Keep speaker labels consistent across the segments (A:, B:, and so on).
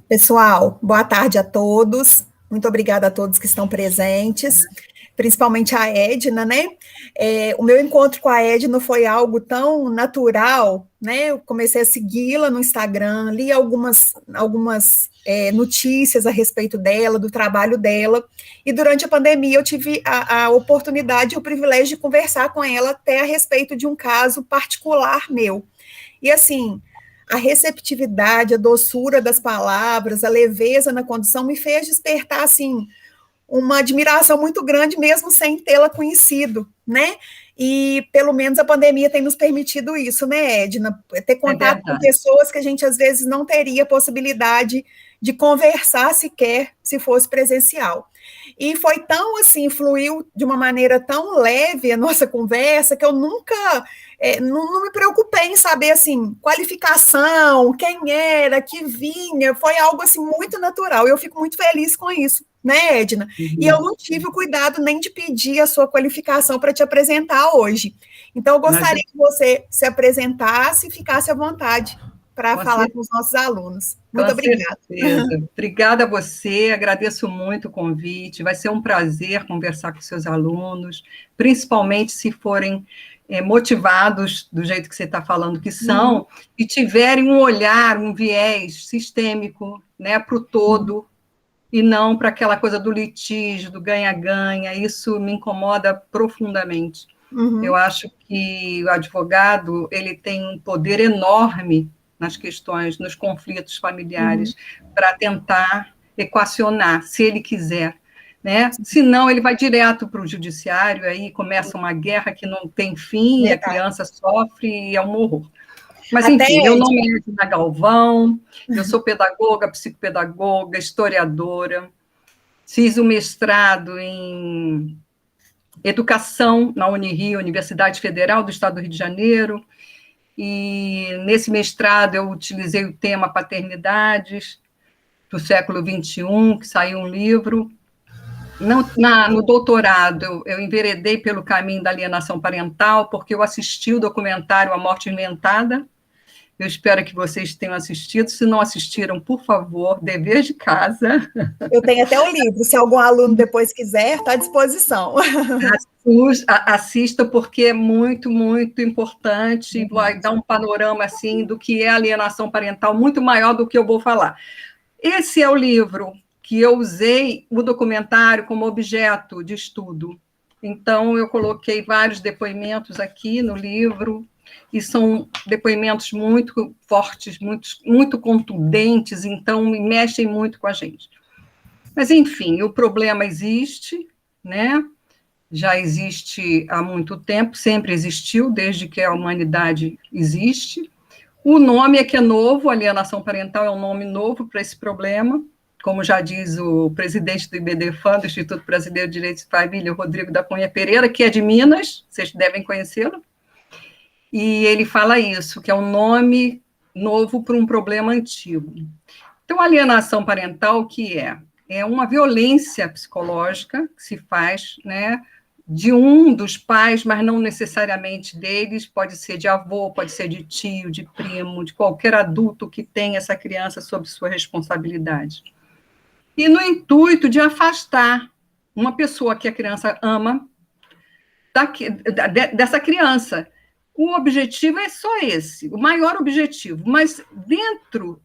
A: Pessoal, boa tarde a todos. Muito obrigada a todos que estão presentes, principalmente a Edna, né? O meu encontro com a Edna foi algo tão natural, né? Eu comecei a segui-la no Instagram, li algumas notícias a respeito dela, do trabalho dela, e durante a pandemia eu tive a oportunidade e o privilégio de conversar com ela até a respeito de um caso particular meu. E assim, a receptividade, a doçura das palavras, a leveza na condução me fez despertar, assim, uma admiração muito grande, mesmo sem tê-la conhecido, né? E pelo menos a pandemia tem nos permitido isso, né, Edna? Ter
B: É
A: contato com
B: verdade.
A: pessoas que a gente às vezes não teria possibilidade de conversar sequer se fosse presencial. E foi tão assim, fluiu de uma maneira tão leve a nossa conversa que eu nunca não me preocupei em saber assim qualificação, quem era, que vinha, foi algo assim muito natural. Eu fico muito feliz com isso, né, Edna? E eu
B: Uhum.
A: não tive o cuidado nem de pedir a sua qualificação para te apresentar hoje. Então, eu
B: Mas,
A: gostaria que você se apresentasse e ficasse à vontade para
B: com
A: falar
B: cer-
A: com os nossos alunos. Muito
B: com
A: obrigada.
B: certeza. Obrigada a você, agradeço muito o convite. Vai ser um prazer conversar com seus alunos, principalmente se forem motivados do jeito que você está falando que
A: Uhum,
B: são, e tiverem um olhar, um viés sistêmico, né, para o todo, e não para aquela coisa do litígio, do ganha-ganha. Isso me incomoda profundamente. Eu
A: uhum,
B: acho que o advogado ele tem um poder enorme nas questões, nos conflitos
A: uhum.
B: familiares, para tentar equacionar, se ele quiser. Né? Senão, ele vai direto para o judiciário, aí começa uma guerra que não tem fim, a
A: Verdade.
B: criança sofre e é um horror. Mas,
A: Até,
B: enfim, meu
A: Edna,
B: nome é Edna Galvão, eu sou pedagoga, psicopedagoga, historiadora, fiz o mestrado em educação na Unirio, Universidade Federal do Estado do Rio de Janeiro, e nesse mestrado eu utilizei o tema paternidades do século XXI, que saiu um livro. No doutorado, eu enveredei pelo caminho da alienação parental, porque eu assisti o documentário A Morte Inventada. Eu espero que vocês tenham assistido. Se não assistiram, por favor, dever de casa.
A: eu tenho até o livro, se algum aluno depois quiser, está à disposição.
B: Assista, porque é muito, muito importante, vai
A: Verdade.
B: dar um panorama assim do que é alienação parental muito maior do que eu vou falar. Esse é o livro que eu usei o documentário como objeto de estudo. Então, eu coloquei vários depoimentos aqui no livro, e são depoimentos muito fortes, muito, muito contundentes, então mexem muito com a gente. Mas, enfim, o problema existe, né? Já existe há muito tempo, sempre existiu, desde que a humanidade existe. O nome é que é novo, alienação parental é um nome novo para esse problema, como já diz o presidente do IBDFAM, do Instituto Brasileiro de Direitos de Família, Rodrigo da Cunha Pereira, que é de Minas, vocês devem conhecê-lo, e ele fala isso, que é um nome novo para um problema antigo. Então, alienação parental, o que é? É uma violência psicológica que se faz, né, de um dos pais, mas não necessariamente deles, pode ser de avô, pode ser de tio, de primo, de qualquer adulto que tenha essa criança sob sua responsabilidade. E no intuito de afastar uma pessoa que a criança ama dessa criança. O objetivo é só esse, o maior objetivo, mas dentro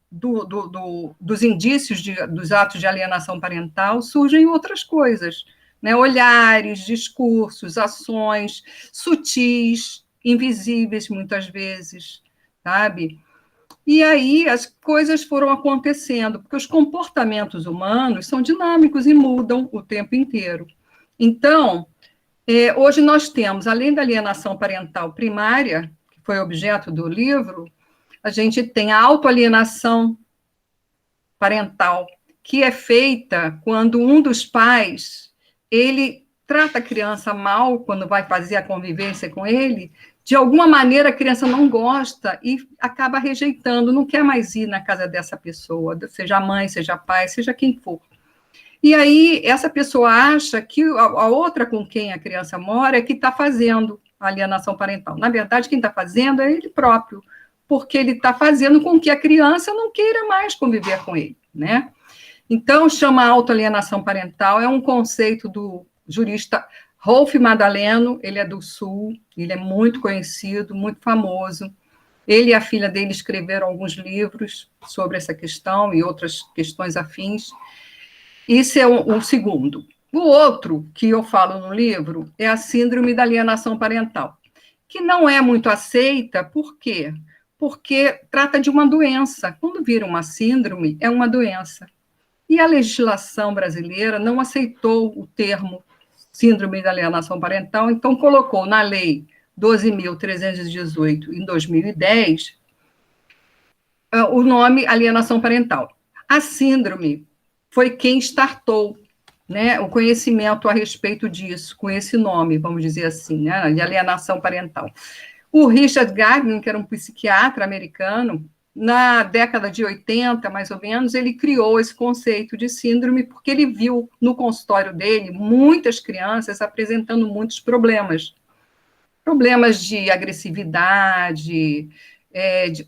B: dos indícios dos atos de alienação parental surgem outras coisas, né? Olhares, discursos, ações sutis, invisíveis muitas vezes, sabe? E aí as coisas foram acontecendo, porque os comportamentos humanos são dinâmicos e mudam o tempo inteiro. Então, hoje nós temos, além da alienação parental primária, que foi objeto do livro, a gente tem a autoalienação parental, que é feita quando um dos pais, ele trata a criança mal quando vai fazer a convivência com ele, de alguma maneira a criança não gosta e acaba rejeitando, não quer mais ir na casa dessa pessoa, seja mãe, seja pai, seja quem for. E aí, essa pessoa acha que a outra com quem a criança mora é que está fazendo a alienação parental. Na verdade, quem está fazendo é ele próprio, porque ele está fazendo com que a criança não queira mais conviver com ele. né? Então, chama autoalienação parental, é um conceito do jurista Rolf Madaleno, ele é do Sul, ele é muito conhecido, muito famoso. Ele e a filha dele escreveram alguns livros sobre essa questão e outras questões afins. Isso é o segundo. O outro que eu falo no livro é a síndrome da alienação parental, que não é muito aceita, por quê? Porque trata de uma doença. Quando vira uma síndrome, é uma doença. E a legislação brasileira não aceitou o termo síndrome da alienação parental, então colocou na lei 12.318, em 2010, o nome alienação parental. A síndrome foi quem startou, né, o conhecimento a respeito disso, com esse nome, vamos dizer assim, né, de alienação parental. O Richard Gagnon, que era um psiquiatra americano, na década de 80, mais ou menos, ele criou esse conceito de síndrome porque ele viu no consultório dele muitas crianças apresentando muitos problemas. Problemas de agressividade,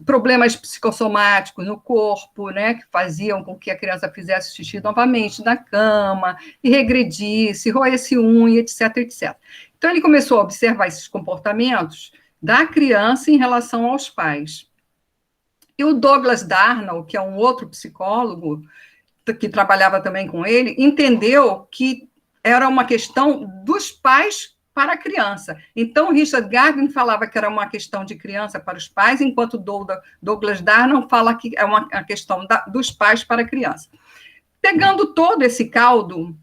B: problemas psicossomáticos no corpo, né, que faziam com que a criança fizesse xixi novamente na cama, e regredisse, roesse unha, etc, etc. Então, ele começou a observar esses comportamentos da criança em relação aos pais. E o Douglas Darnall, que é um outro psicólogo, que trabalhava também com ele, entendeu que era uma questão dos pais para a criança. Então, Richard Gagnon falava que era uma questão de criança para os pais, enquanto Douglas Darnall fala que é uma questão dos pais para a criança. Pegando todo esse caldo,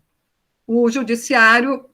B: o judiciário,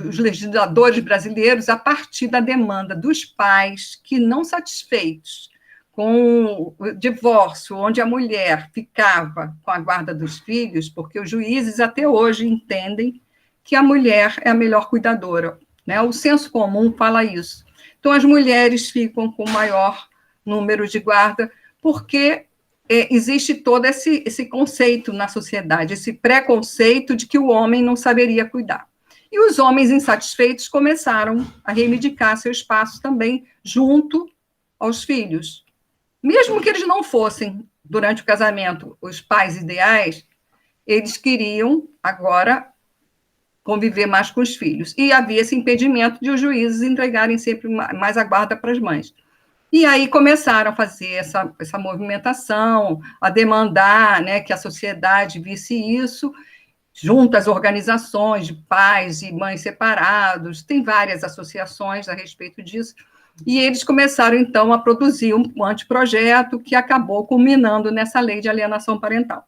B: os legisladores brasileiros, a partir da demanda dos pais que, não satisfeitos com o divórcio, onde a mulher ficava com a guarda dos filhos, porque os juízes até hoje entendem que a mulher é a melhor cuidadora, né? O senso comum fala isso. Então, as mulheres ficam com maior número de guarda, porque existe todo esse conceito na sociedade, esse preconceito de que o homem não saberia cuidar. E os homens insatisfeitos começaram a reivindicar seu espaço também junto aos filhos. Mesmo que eles não fossem, durante o casamento, os pais ideais, eles queriam, agora, conviver mais com os filhos. E havia esse impedimento de os juízes entregarem sempre mais a guarda para as mães. E aí começaram a fazer essa movimentação, a demandar, né, que a sociedade visse isso, junto às organizações de pais e mães separados, tem várias associações a respeito disso. E eles começaram, então, a produzir um anteprojeto que acabou culminando nessa lei de alienação parental,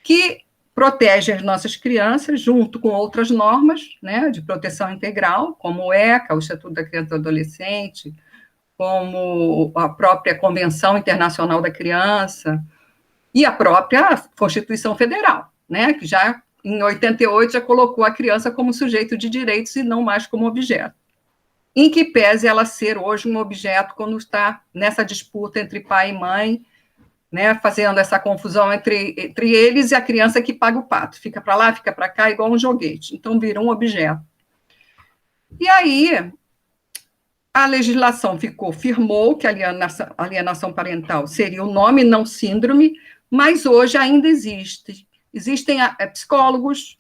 B: que protege as nossas crianças, junto com outras normas, né, de proteção integral, como o ECA, o Estatuto da Criança e do Adolescente, como a própria Convenção Internacional da Criança, e a própria Constituição Federal, né, que já, em 88, já colocou a criança como sujeito de direitos e não mais como objeto. Em que pese ela ser hoje um objeto quando está nessa disputa entre pai e mãe, né, fazendo essa confusão entre eles e a criança que paga o pato, fica para lá, fica para cá, igual um joguete, então vira um objeto. E aí, a legislação firmou que a alienação parental seria o nome, não síndrome, mas hoje ainda existem psicólogos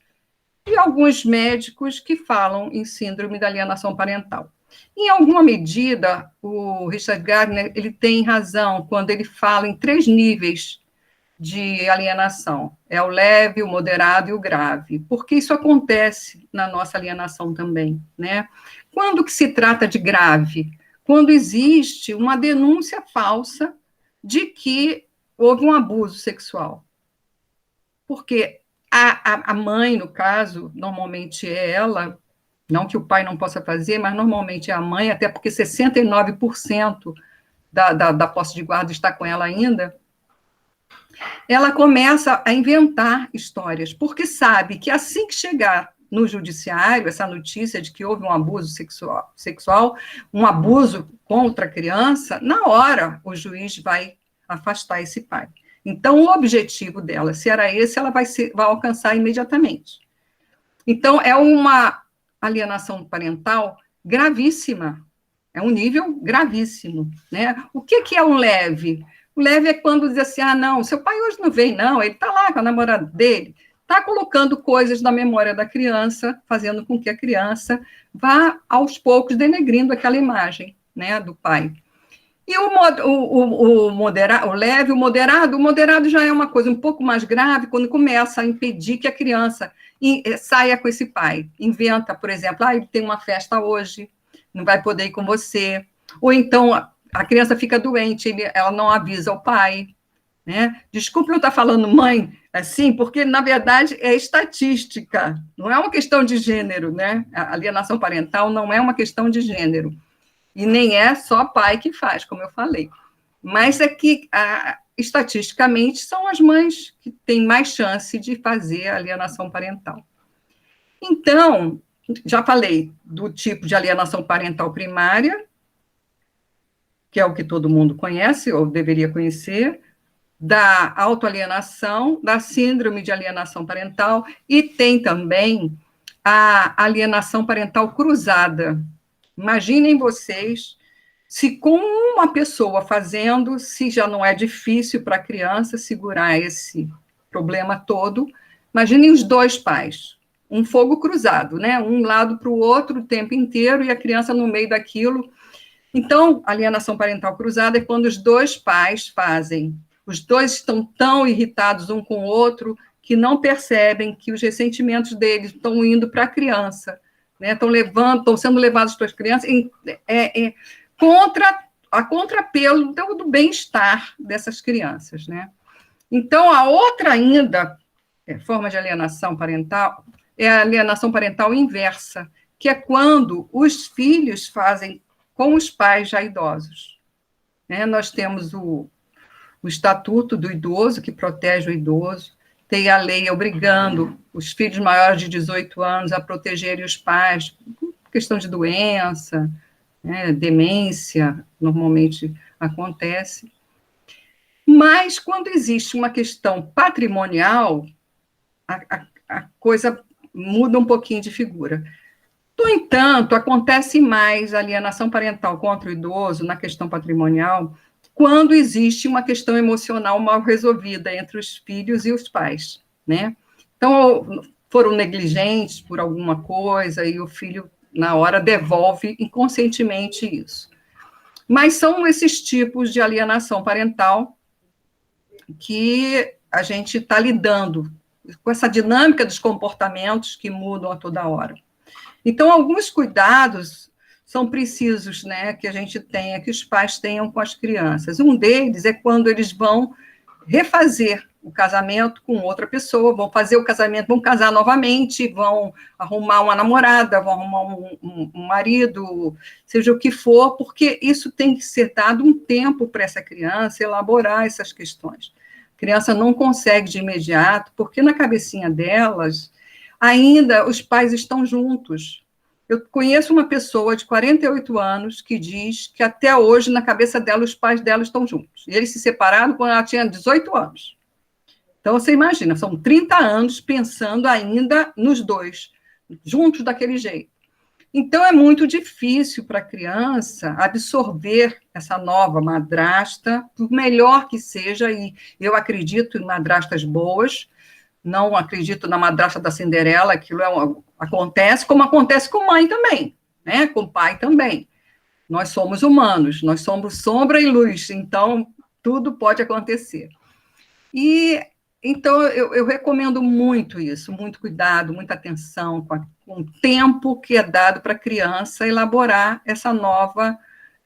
B: e alguns médicos que falam em síndrome da alienação parental. Em alguma medida, o Richard Gagnon, ele tem razão quando ele fala em 3 níveis de alienação. É o leve, o moderado e o grave, porque isso acontece na nossa alienação também, né? Quando que se trata de grave? Quando existe uma denúncia falsa de que houve um abuso sexual. Porque a mãe, no caso, normalmente é ela, não que o pai não possa fazer, mas normalmente é a mãe, até porque 69% da posse de guarda está com ela ainda, ela começa a inventar histórias, porque sabe que assim que chegar no judiciário, essa notícia de que houve um abuso sexual, um abuso contra a criança, na hora o juiz vai afastar esse pai. Então, o objetivo dela, se era esse, ela vai alcançar imediatamente. Então, é uma alienação parental gravíssima, é um nível gravíssimo, né? O que é um leve? O leve é quando diz assim, não, seu pai hoje não vem, não, ele está lá com a namorada dele, está colocando coisas na memória da criança, fazendo com que a criança vá, aos poucos, denegrindo aquela imagem, né, do pai. E o leve, o moderado já é uma coisa um pouco mais grave, quando começa a impedir que a criança saia com esse pai. Inventa, por exemplo, ele tem uma festa hoje, não vai poder ir com você. Ou então a criança fica doente, ela não avisa o pai. Né? Desculpe eu estar falando mãe assim, porque, na verdade, é estatística, não é uma questão de gênero, né? A alienação parental não é uma questão de gênero. E nem é só pai que faz, como eu falei. Mas é que, estatisticamente, são as mães que têm mais chance de fazer a alienação parental. Então, já falei do tipo de alienação parental primária, que é o que todo mundo conhece, ou deveria conhecer, da autoalienação, da síndrome de alienação parental, e tem também a alienação parental cruzada. Imaginem vocês, se com uma pessoa fazendo, se já não é difícil para a criança segurar esse problema todo, imaginem os dois pais, um fogo cruzado, né? Um lado para o outro o tempo inteiro e a criança no meio daquilo. Então, alienação parental cruzada é quando os dois pais fazem, os dois estão tão irritados um com o outro que não percebem que os ressentimentos deles estão indo para a criança, né? Estão sendo levados para as crianças a contrapelo do bem-estar dessas crianças, né? Então, a outra ainda forma de alienação parental é a alienação parental inversa, que é quando os filhos fazem com os pais já idosos. Né? Nós temos o Estatuto do Idoso, que protege o idoso, tem a lei obrigando os filhos maiores de 18 anos a protegerem os pais, questão de doença, né, demência, normalmente acontece. Mas, quando existe uma questão patrimonial, a coisa muda um pouquinho de figura. No entanto, acontece mais alienação parental contra o idoso na questão patrimonial quando existe uma questão emocional mal resolvida entre os filhos e os pais, né? Então, foram negligentes por alguma coisa e o filho, na hora, devolve inconscientemente isso. Mas são esses tipos de alienação parental que a gente está lidando com essa dinâmica dos comportamentos que mudam a toda hora. Então, alguns cuidados são precisos, né, que a gente tenha, que os pais tenham com as crianças. Um deles é quando eles vão refazer o casamento com outra pessoa, vão fazer o casamento, vão casar novamente, vão arrumar uma namorada, vão arrumar um marido, seja o que for, porque isso tem que ser dado um tempo para essa criança elaborar essas questões. A criança não consegue de imediato, porque na cabecinha delas, ainda os pais estão juntos. Eu conheço uma pessoa de 48 anos que diz que até hoje, na cabeça dela, os pais dela estão juntos. E eles se separaram quando ela tinha 18 anos. Então, você imagina, são 30 anos pensando ainda nos dois, juntos daquele jeito. Então, é muito difícil para a criança absorver essa nova madrasta, por melhor que seja, e eu acredito em madrastas boas, não acredito na madrasta da Cinderela, aquilo acontece, como acontece com mãe também, né? Com pai também. Nós somos humanos, nós somos sombra e luz, então tudo pode acontecer. E então eu recomendo muito isso, muito cuidado, muita atenção com o tempo que é dado para a criança elaborar essa nova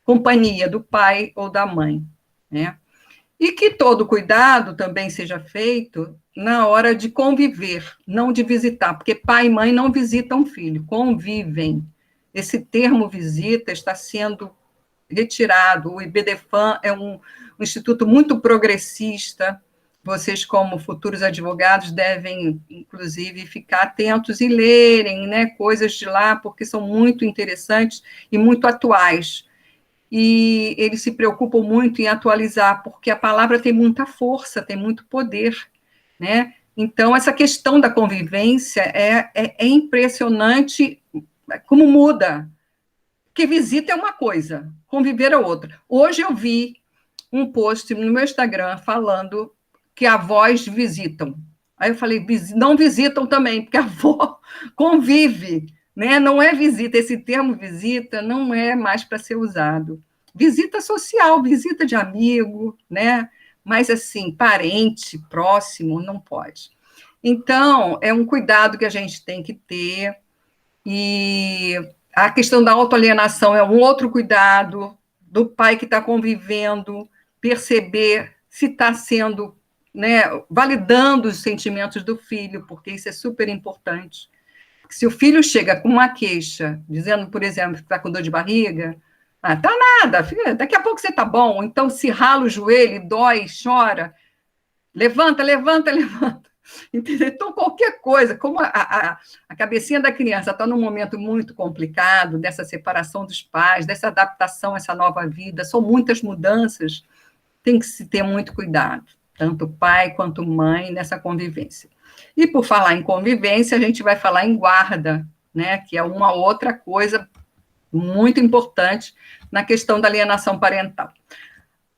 B: companhia do pai ou da mãe, né? E que todo cuidado também seja feito na hora de conviver, não de visitar, porque pai e mãe não visitam filho, convivem. Esse termo visita está sendo retirado. O IBDFAM é um instituto muito progressista. Vocês, como futuros advogados, devem, inclusive, ficar atentos e lerem, né, coisas de lá, porque são muito interessantes e muito atuais. E eles se preocupam muito em atualizar, porque a palavra tem muita força, tem muito poder, né? Então, essa questão da convivência é impressionante como muda, porque visita é uma coisa, conviver é outra. Hoje eu vi um post no meu Instagram falando que avós visitam. Aí eu falei, não visitam também, porque a avó convive, né? Não é visita, esse termo visita não é mais para ser usado. Visita social, visita de amigo, né? Mas assim, parente, próximo, não pode. Então, é um cuidado que a gente tem que ter, e a questão da autoalienação é um outro cuidado, do pai que está convivendo, perceber se está sendo, né, validando os sentimentos do filho, porque isso é super importante. Se o filho chega com uma queixa, dizendo, por exemplo, que está com dor de barriga, tá nada, filho, daqui a pouco você tá bom. Então, se rala o joelho, dói, chora, levanta, levanta, levanta. Entendeu? Então, qualquer coisa, como a cabecinha da criança está num momento muito complicado, dessa separação dos pais, dessa adaptação a essa nova vida, são muitas mudanças, tem que se ter muito cuidado, tanto pai quanto mãe, nessa convivência. E por falar em convivência, a gente vai falar em guarda, né, que é uma outra coisa muito importante na questão da alienação parental.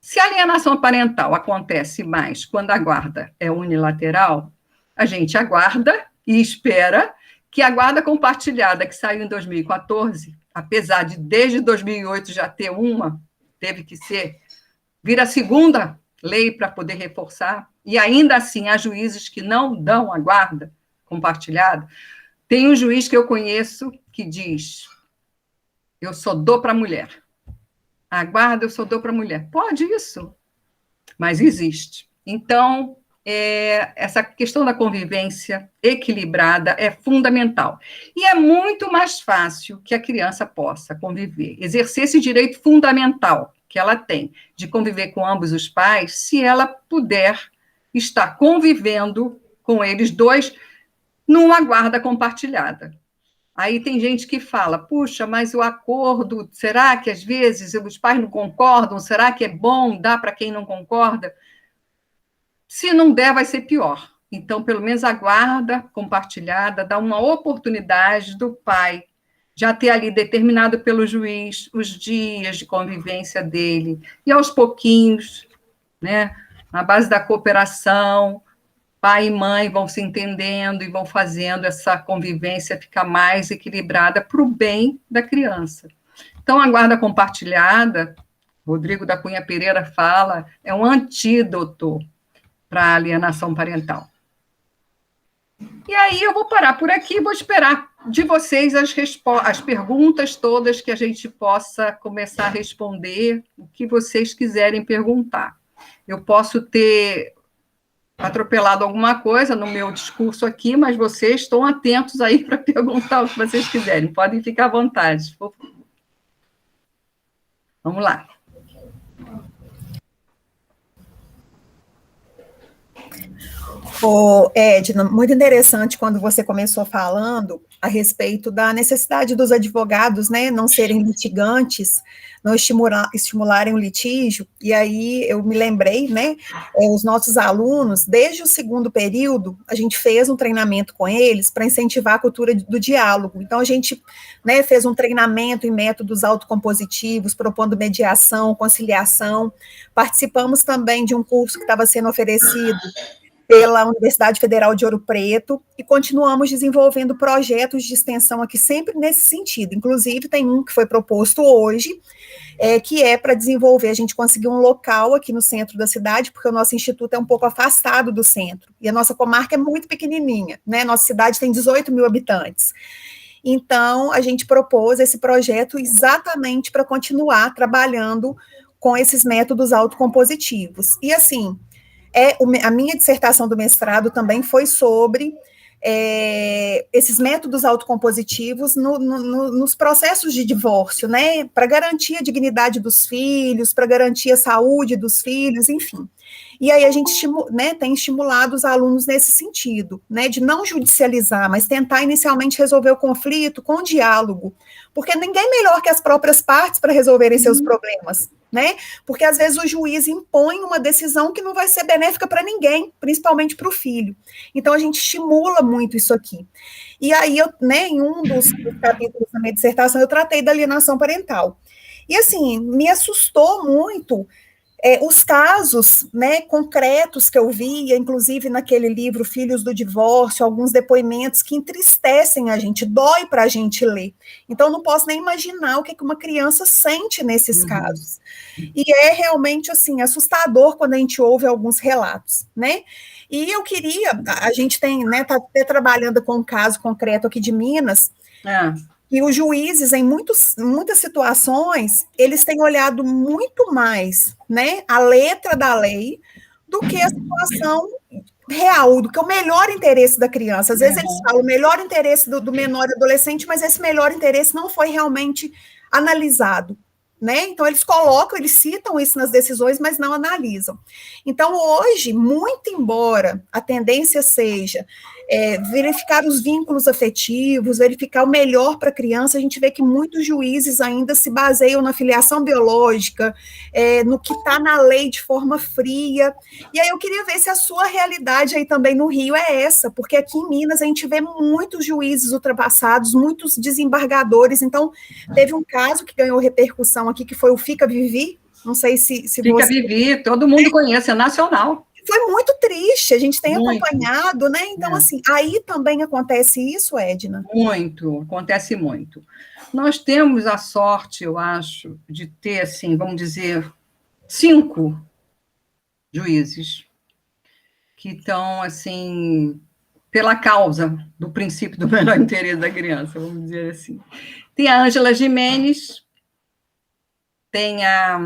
B: Se a alienação parental acontece mais quando a guarda é unilateral, a gente aguarda e espera que a guarda compartilhada, que saiu em 2014, apesar de desde 2008 já ter uma, teve que ser, vira a segunda lei para poder reforçar, e ainda assim há juízes que não dão a guarda compartilhada. Tem um juiz que eu conheço que diz, eu só dou para a mulher. A guarda eu só dou para a mulher. Pode isso, mas existe. Então, essa questão da convivência equilibrada é fundamental. E é muito mais fácil que a criança possa conviver, exercer esse direito fundamental que ela tem de conviver com ambos os pais, se ela puder estar convivendo com eles dois numa guarda compartilhada. Aí tem gente que fala, puxa, mas o acordo, será que às vezes os pais não concordam? Será que é bom dar para quem não concorda? Se não der, vai ser pior. Então, pelo menos a guarda compartilhada dá uma oportunidade do pai já ter ali determinado pelo juiz os dias de convivência dele. E aos pouquinhos, né, na base da cooperação, pai e mãe vão se entendendo e vão fazendo essa convivência ficar mais equilibrada para o bem da criança. Então, a guarda compartilhada, Rodrigo da Cunha Pereira fala, é um antídoto para a alienação parental. E aí eu vou parar por aqui e vou esperar de vocês as perguntas todas que a gente possa começar a responder, o que vocês quiserem perguntar. Eu posso ter atropelado alguma coisa no meu discurso aqui, mas vocês estão atentos aí para perguntar o que vocês quiserem. Podem ficar à vontade. Vamos lá.
A: Edna, muito interessante quando você começou falando a respeito da necessidade dos advogados, né, não serem litigantes, não estimularem o litígio, e aí eu me lembrei, né, os nossos alunos, desde o segundo período, a gente fez um treinamento com eles para incentivar a cultura do diálogo, então a gente, né, fez um treinamento em métodos autocompositivos, propondo mediação, conciliação, participamos também de um curso que estava sendo oferecido pela Universidade Federal de Ouro Preto, e continuamos desenvolvendo projetos de extensão aqui sempre nesse sentido. Inclusive, tem um que foi proposto hoje, que é para desenvolver, a gente conseguiu um local aqui no centro da cidade, porque o nosso instituto é um pouco afastado do centro, e a nossa comarca é muito pequenininha, né? Nossa cidade tem 18 mil habitantes. Então, a gente propôs esse projeto exatamente para continuar trabalhando com esses métodos autocompositivos. E, assim, a minha dissertação do mestrado também foi sobre esses métodos autocompositivos nos processos de divórcio, né, para garantir a dignidade dos filhos, para garantir a saúde dos filhos, enfim. E aí a gente, né, tem estimulado os alunos nesse sentido, né, de não judicializar, mas tentar inicialmente resolver o conflito com diálogo, porque ninguém é melhor que as próprias partes para resolverem seus problemas, né, porque às vezes o juiz impõe uma decisão que não vai ser benéfica para ninguém, principalmente para o filho. Então a gente estimula muito isso aqui. E aí, né, em um dos capítulos da minha dissertação, eu tratei da alienação parental. E assim, me assustou muito Os casos, né, concretos que eu via, inclusive naquele livro Filhos do Divórcio, alguns depoimentos que entristecem a gente, dói para a gente ler. Então, não posso nem imaginar o que uma criança sente nesses casos. E é realmente, assim, assustador quando a gente ouve alguns relatos, né? E eu queria, a gente tem, né, tá até trabalhando com um caso concreto aqui de Minas, e os juízes, em muitas situações, eles têm olhado muito mais, né, a letra da lei do que a situação real, do que o melhor interesse da criança. Às vezes eles falam o melhor interesse do menor adolescente, mas esse melhor interesse não foi realmente analisado, né? Então eles colocam, eles citam isso nas decisões, mas não analisam. Então hoje, muito embora a tendência seja verificar os vínculos afetivos, verificar o melhor para a criança, a gente vê que muitos juízes ainda se baseiam na filiação biológica, no que está na lei de forma fria. E aí eu queria ver se a sua realidade aí também no Rio é essa, porque aqui em Minas a gente vê muitos juízes ultrapassados, muitos desembargadores. Então, teve um caso que ganhou repercussão aqui, que foi o Fica Vivi, não sei se
B: Fica
A: você...
B: Vivi, todo mundo conhece, é nacional.
A: Foi muito triste, a gente tem acompanhado, né? Então, assim, aí também acontece isso, Edna?
B: Muito, acontece muito. Nós temos a sorte, eu acho, de ter, assim, vamos dizer, 5 juízes que estão, assim, pela causa do princípio do melhor interesse da criança, vamos dizer assim. Tem a Ângela Jimenez, tem a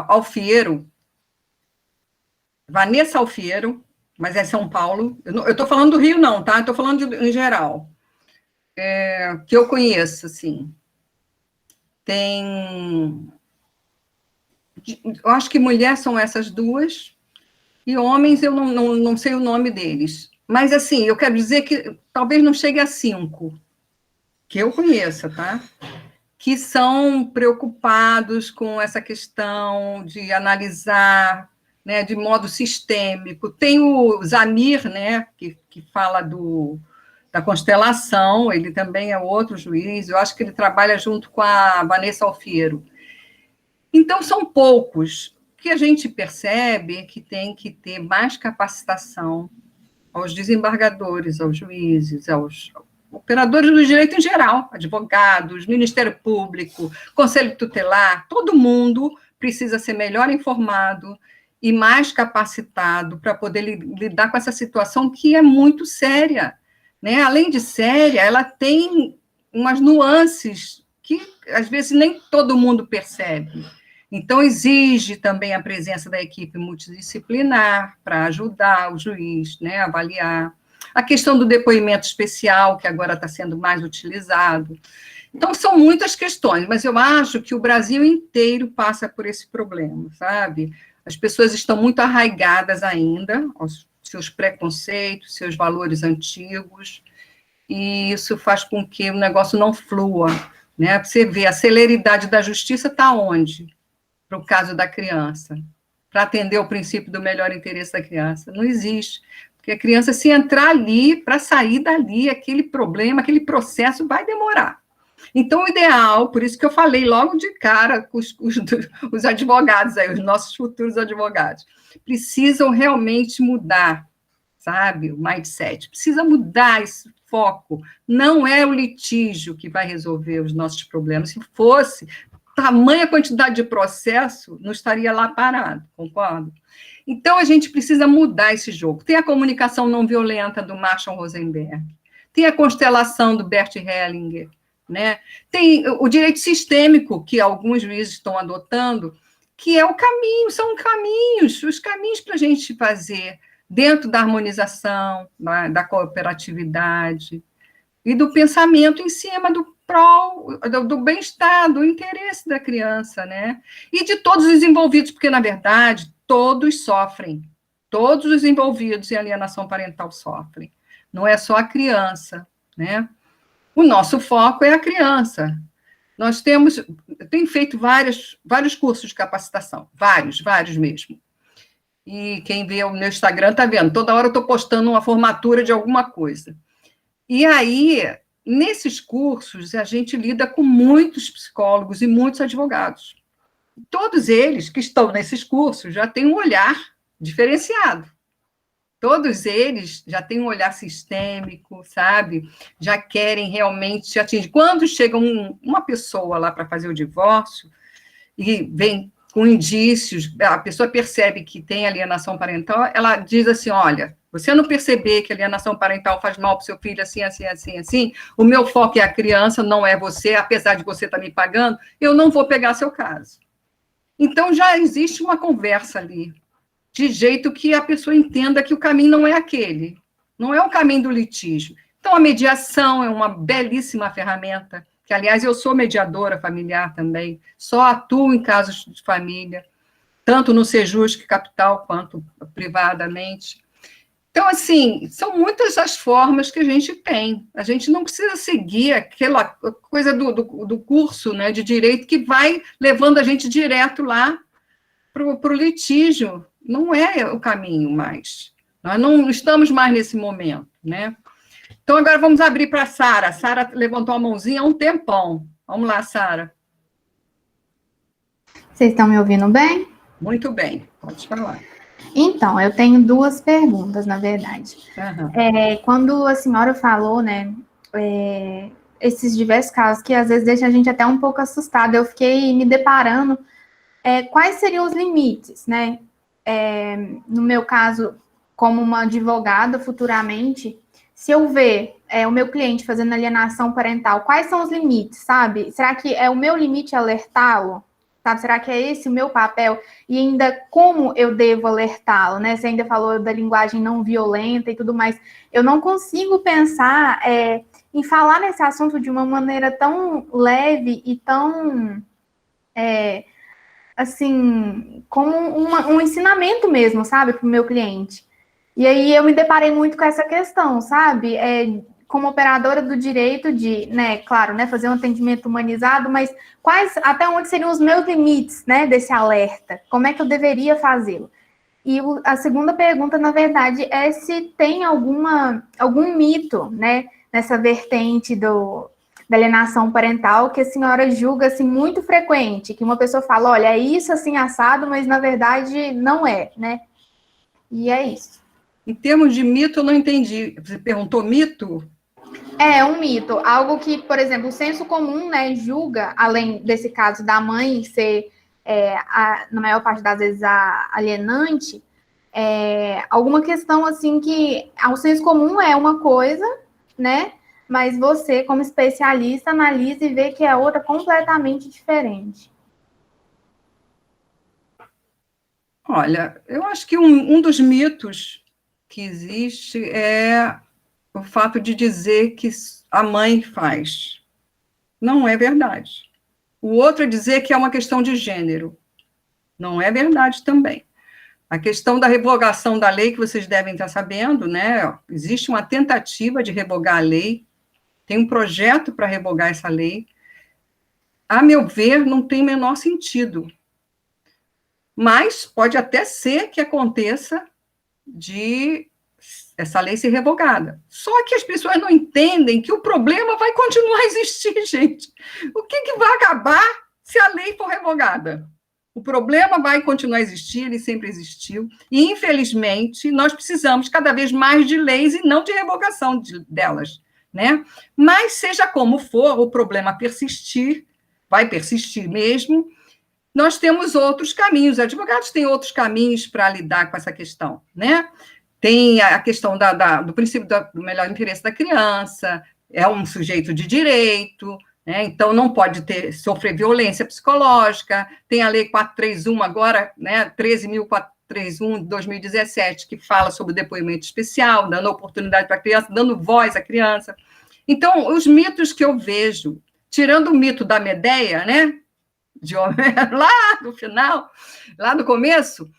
B: Alfiero, Vanessa Alfiero, mas é São Paulo. Eu estou falando do Rio, não, tá? Estou falando em geral. Que eu conheço, assim. Tem... Eu acho que mulher são essas 2, e homens eu não sei o nome deles. Mas, assim, eu quero dizer que talvez não chegue a 5, que eu conheça, tá? Que são preocupados com essa questão de analisar, né, de modo sistêmico. Tem o Zamir, né, que fala da constelação, ele também é outro juiz, eu acho que ele trabalha junto com a Vanessa Alfiero. Então, são poucos. O que a gente percebe que tem que ter mais capacitação aos desembargadores, aos juízes, aos operadores do direito em geral, advogados, Ministério Público, Conselho Tutelar, todo mundo precisa ser melhor informado e mais capacitado para poder lidar com essa situação que é muito séria, né? Além de séria, ela tem umas nuances que, às vezes, nem todo mundo percebe. Então, exige também a presença da equipe multidisciplinar para ajudar o juiz, né, a avaliar. A questão do depoimento especial, que agora está sendo mais utilizado. Então, são muitas questões, mas eu acho que o Brasil inteiro passa por esse problema, sabe? As pessoas estão muito arraigadas ainda aos seus preconceitos, seus valores antigos, e isso faz com que o negócio não flua, né? Você vê, a celeridade da justiça está onde? Para o caso da criança, para atender o princípio do melhor interesse da criança. Não existe. Porque a criança, se entrar ali, para sair dali, aquele problema, aquele processo vai demorar. Então, o ideal, por isso que eu falei logo de cara com os advogados, aí, os nossos futuros advogados, precisam realmente mudar, sabe, o mindset, precisa mudar esse foco. Não é o litígio que vai resolver os nossos problemas. Se fosse, tamanha quantidade de processo, não estaria lá parado, concordo? Então, a gente precisa mudar esse jogo. Tem a comunicação não violenta do Marshall Rosenberg, tem a constelação do Bert Hellinger, né? Tem o direito sistêmico, que alguns juízes estão adotando, que é o caminho, são caminhos, os caminhos para a gente fazer dentro da harmonização, da cooperatividade e do pensamento em cima do bem-estar, do interesse da criança, né? E de todos os envolvidos, porque, na verdade, todos sofrem, todos os envolvidos em alienação parental sofrem, não é só a criança, né? O nosso foco é a criança. Nós tem feito vários cursos de capacitação, vários mesmo. E quem vê o meu Instagram está vendo, toda hora eu estou postando uma formatura de alguma coisa. E aí, nesses cursos, a gente lida com muitos psicólogos e muitos advogados. todos eles que estão nesses cursos já têm um olhar diferenciado. Todos eles já têm um olhar sistêmico, sabe? Já querem realmente atingir. Quando chega uma pessoa lá para fazer o divórcio e vem com indícios, a pessoa percebe que tem alienação parental, ela diz assim, olha, você não perceber que a alienação parental faz mal para o seu filho assim, assim, assim, assim, o meu foco é a criança, não é você, apesar de você estar me pagando, eu não vou pegar seu caso. Então, já existe uma conversa ali, de jeito que a pessoa entenda que o caminho não é aquele, não é o caminho do litígio. Então, a mediação é uma belíssima ferramenta, que, aliás, eu sou mediadora familiar também, só atuo em casos de família, tanto no Sejusc Capital, quanto privadamente. Então, assim, são muitas as formas que a gente tem. A gente não precisa seguir aquela coisa do curso, né, de direito que vai levando a gente direto lá para o litígio. Não é o caminho mais. Nós não estamos mais nesse momento, né? Então, agora vamos abrir para a Sara. A Sara levantou a mãozinha há um tempão. Vamos lá, Sara.
C: Vocês estão me ouvindo bem?
B: Muito bem, pode falar.
C: Então, eu tenho duas perguntas, na verdade.
B: Uhum.
C: Quando a senhora falou, né, esses diversos casos que às vezes deixam a gente até um pouco assustada, eu fiquei me deparando quais seriam os limites, né? No meu caso, como uma advogada futuramente, se eu ver o meu cliente fazendo alienação parental, quais são os limites, sabe? Será que é o meu limite alertá-lo? Sabe? Será que é esse o meu papel? E ainda como eu devo alertá-lo, né? Você ainda falou da linguagem não violenta e tudo mais. Eu não consigo pensar em falar nesse assunto de uma maneira tão leve e tão, assim, como um ensinamento mesmo, sabe? Para o meu cliente. E aí eu me deparei muito com essa questão, sabe? Como operadora do direito de, né, claro, né, fazer um atendimento humanizado, mas até onde seriam os meus limites, né, desse alerta? Como é que eu deveria fazê-lo? E a segunda pergunta, na verdade, é se tem algum mito, né, nessa vertente da alienação parental que a senhora julga, assim, muito frequente, que uma pessoa fala, olha, é isso, assim, assado, mas, na verdade, não é, né? E é isso.
B: Em termos de mito, eu não entendi. Você perguntou mito?
C: É um mito, algo que, por exemplo, o senso comum, né, julga, além desse caso da mãe ser, na maior parte das vezes, a alienante, alguma questão, assim, que o senso comum é uma coisa, né, mas você, como especialista, analisa e vê que é outra completamente diferente.
B: Olha, eu acho que um dos mitos que existe é o fato de dizer que a mãe faz. Não é verdade. O outro é dizer que é uma questão de gênero. Não é verdade também. A questão da revogação da lei, que vocês devem estar sabendo, né? Existe uma tentativa de revogar a lei, tem um projeto para revogar essa lei. A meu ver, não tem o menor sentido. Mas pode até ser que aconteça de essa lei ser revogada. Só que as pessoas não entendem que o problema vai continuar a existir, gente. O que vai acabar se a lei for revogada? O problema vai continuar a existir, ele sempre existiu, e, infelizmente, nós precisamos cada vez mais de leis e não de revogação delas, né? Mas, seja como for, o problema persistir, vai persistir mesmo, nós temos outros caminhos, os advogados têm outros caminhos para lidar com essa questão, né? Tem a questão do princípio do melhor interesse da criança, é um sujeito de direito, né? Então não pode sofrer violência psicológica, tem a Lei 431 agora, né, 13.431 de 2017, que fala sobre o depoimento especial, dando oportunidade para a criança, dando voz à criança. Então, os mitos que eu vejo, tirando o mito da Medeia, né, de Homero, lá no final, lá no começo,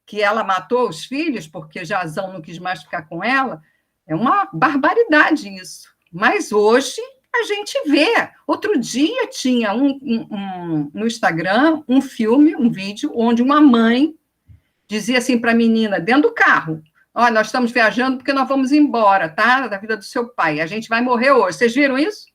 B: que ela matou os filhos porque Jasão não quis mais ficar com ela, é uma barbaridade isso. Mas hoje a gente vê. Outro dia tinha no Instagram um filme, um vídeo, onde uma mãe dizia assim para a menina, dentro do carro, olha, nós estamos viajando porque nós vamos embora, tá? Da vida do seu pai, a gente vai morrer hoje. Vocês viram isso?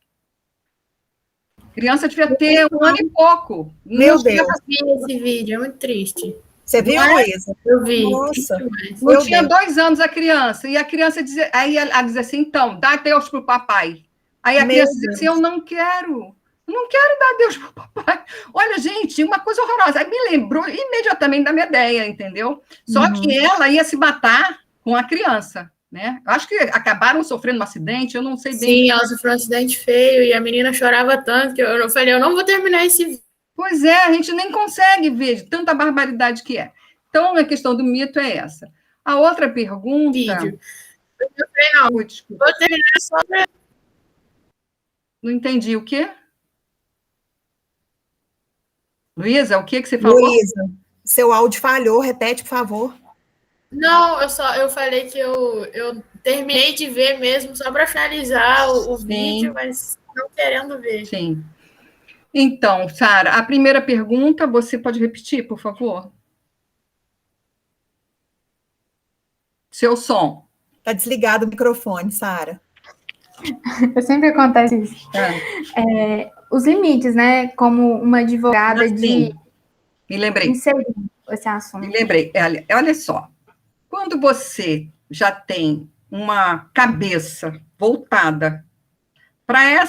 B: Criança devia ter 1 ano e pouco.
A: Meu Deus.
D: Eu vi esse vídeo, é muito triste.
A: Você viu, Luísa?
D: Eu vi.
A: Nossa.
B: Não tinha 2 anos a criança. E a criança dizia, aí ela dizia assim, então, dá Deus pro papai. Aí a criança dizia assim, eu não quero dar Deus pro papai. Olha, gente, uma coisa horrorosa. Aí me lembrou imediatamente da Medeia, entendeu? Só que ela ia se matar com a criança, né? Acho que acabaram sofrendo um acidente, eu não sei bem.
D: Sim, ela sofreu um acidente feio e a menina chorava tanto que eu falei, eu não vou terminar esse vídeo.
B: Pois é, a gente nem consegue ver de tanta barbaridade que é. Então, a questão do mito é essa. A outra pergunta...
D: Vídeo. Eu falei, não, vou terminar só pra...
B: Não entendi o quê? Luísa, o que você falou?
A: Luísa, seu áudio falhou, repete, por favor.
D: Não, eu falei que eu terminei de ver mesmo, só para finalizar o vídeo, mas não querendo ver.
B: Sim. Então, Sara, a primeira pergunta, você pode repetir, por favor? Seu som.
A: Está desligado o microfone, Sara.
C: Sempre acontece isso. Os limites, né? Como uma advogada
B: Me lembrei.
C: inserir esse assunto.
B: Me lembrei. Olha só. Quando você já tem uma cabeça voltada para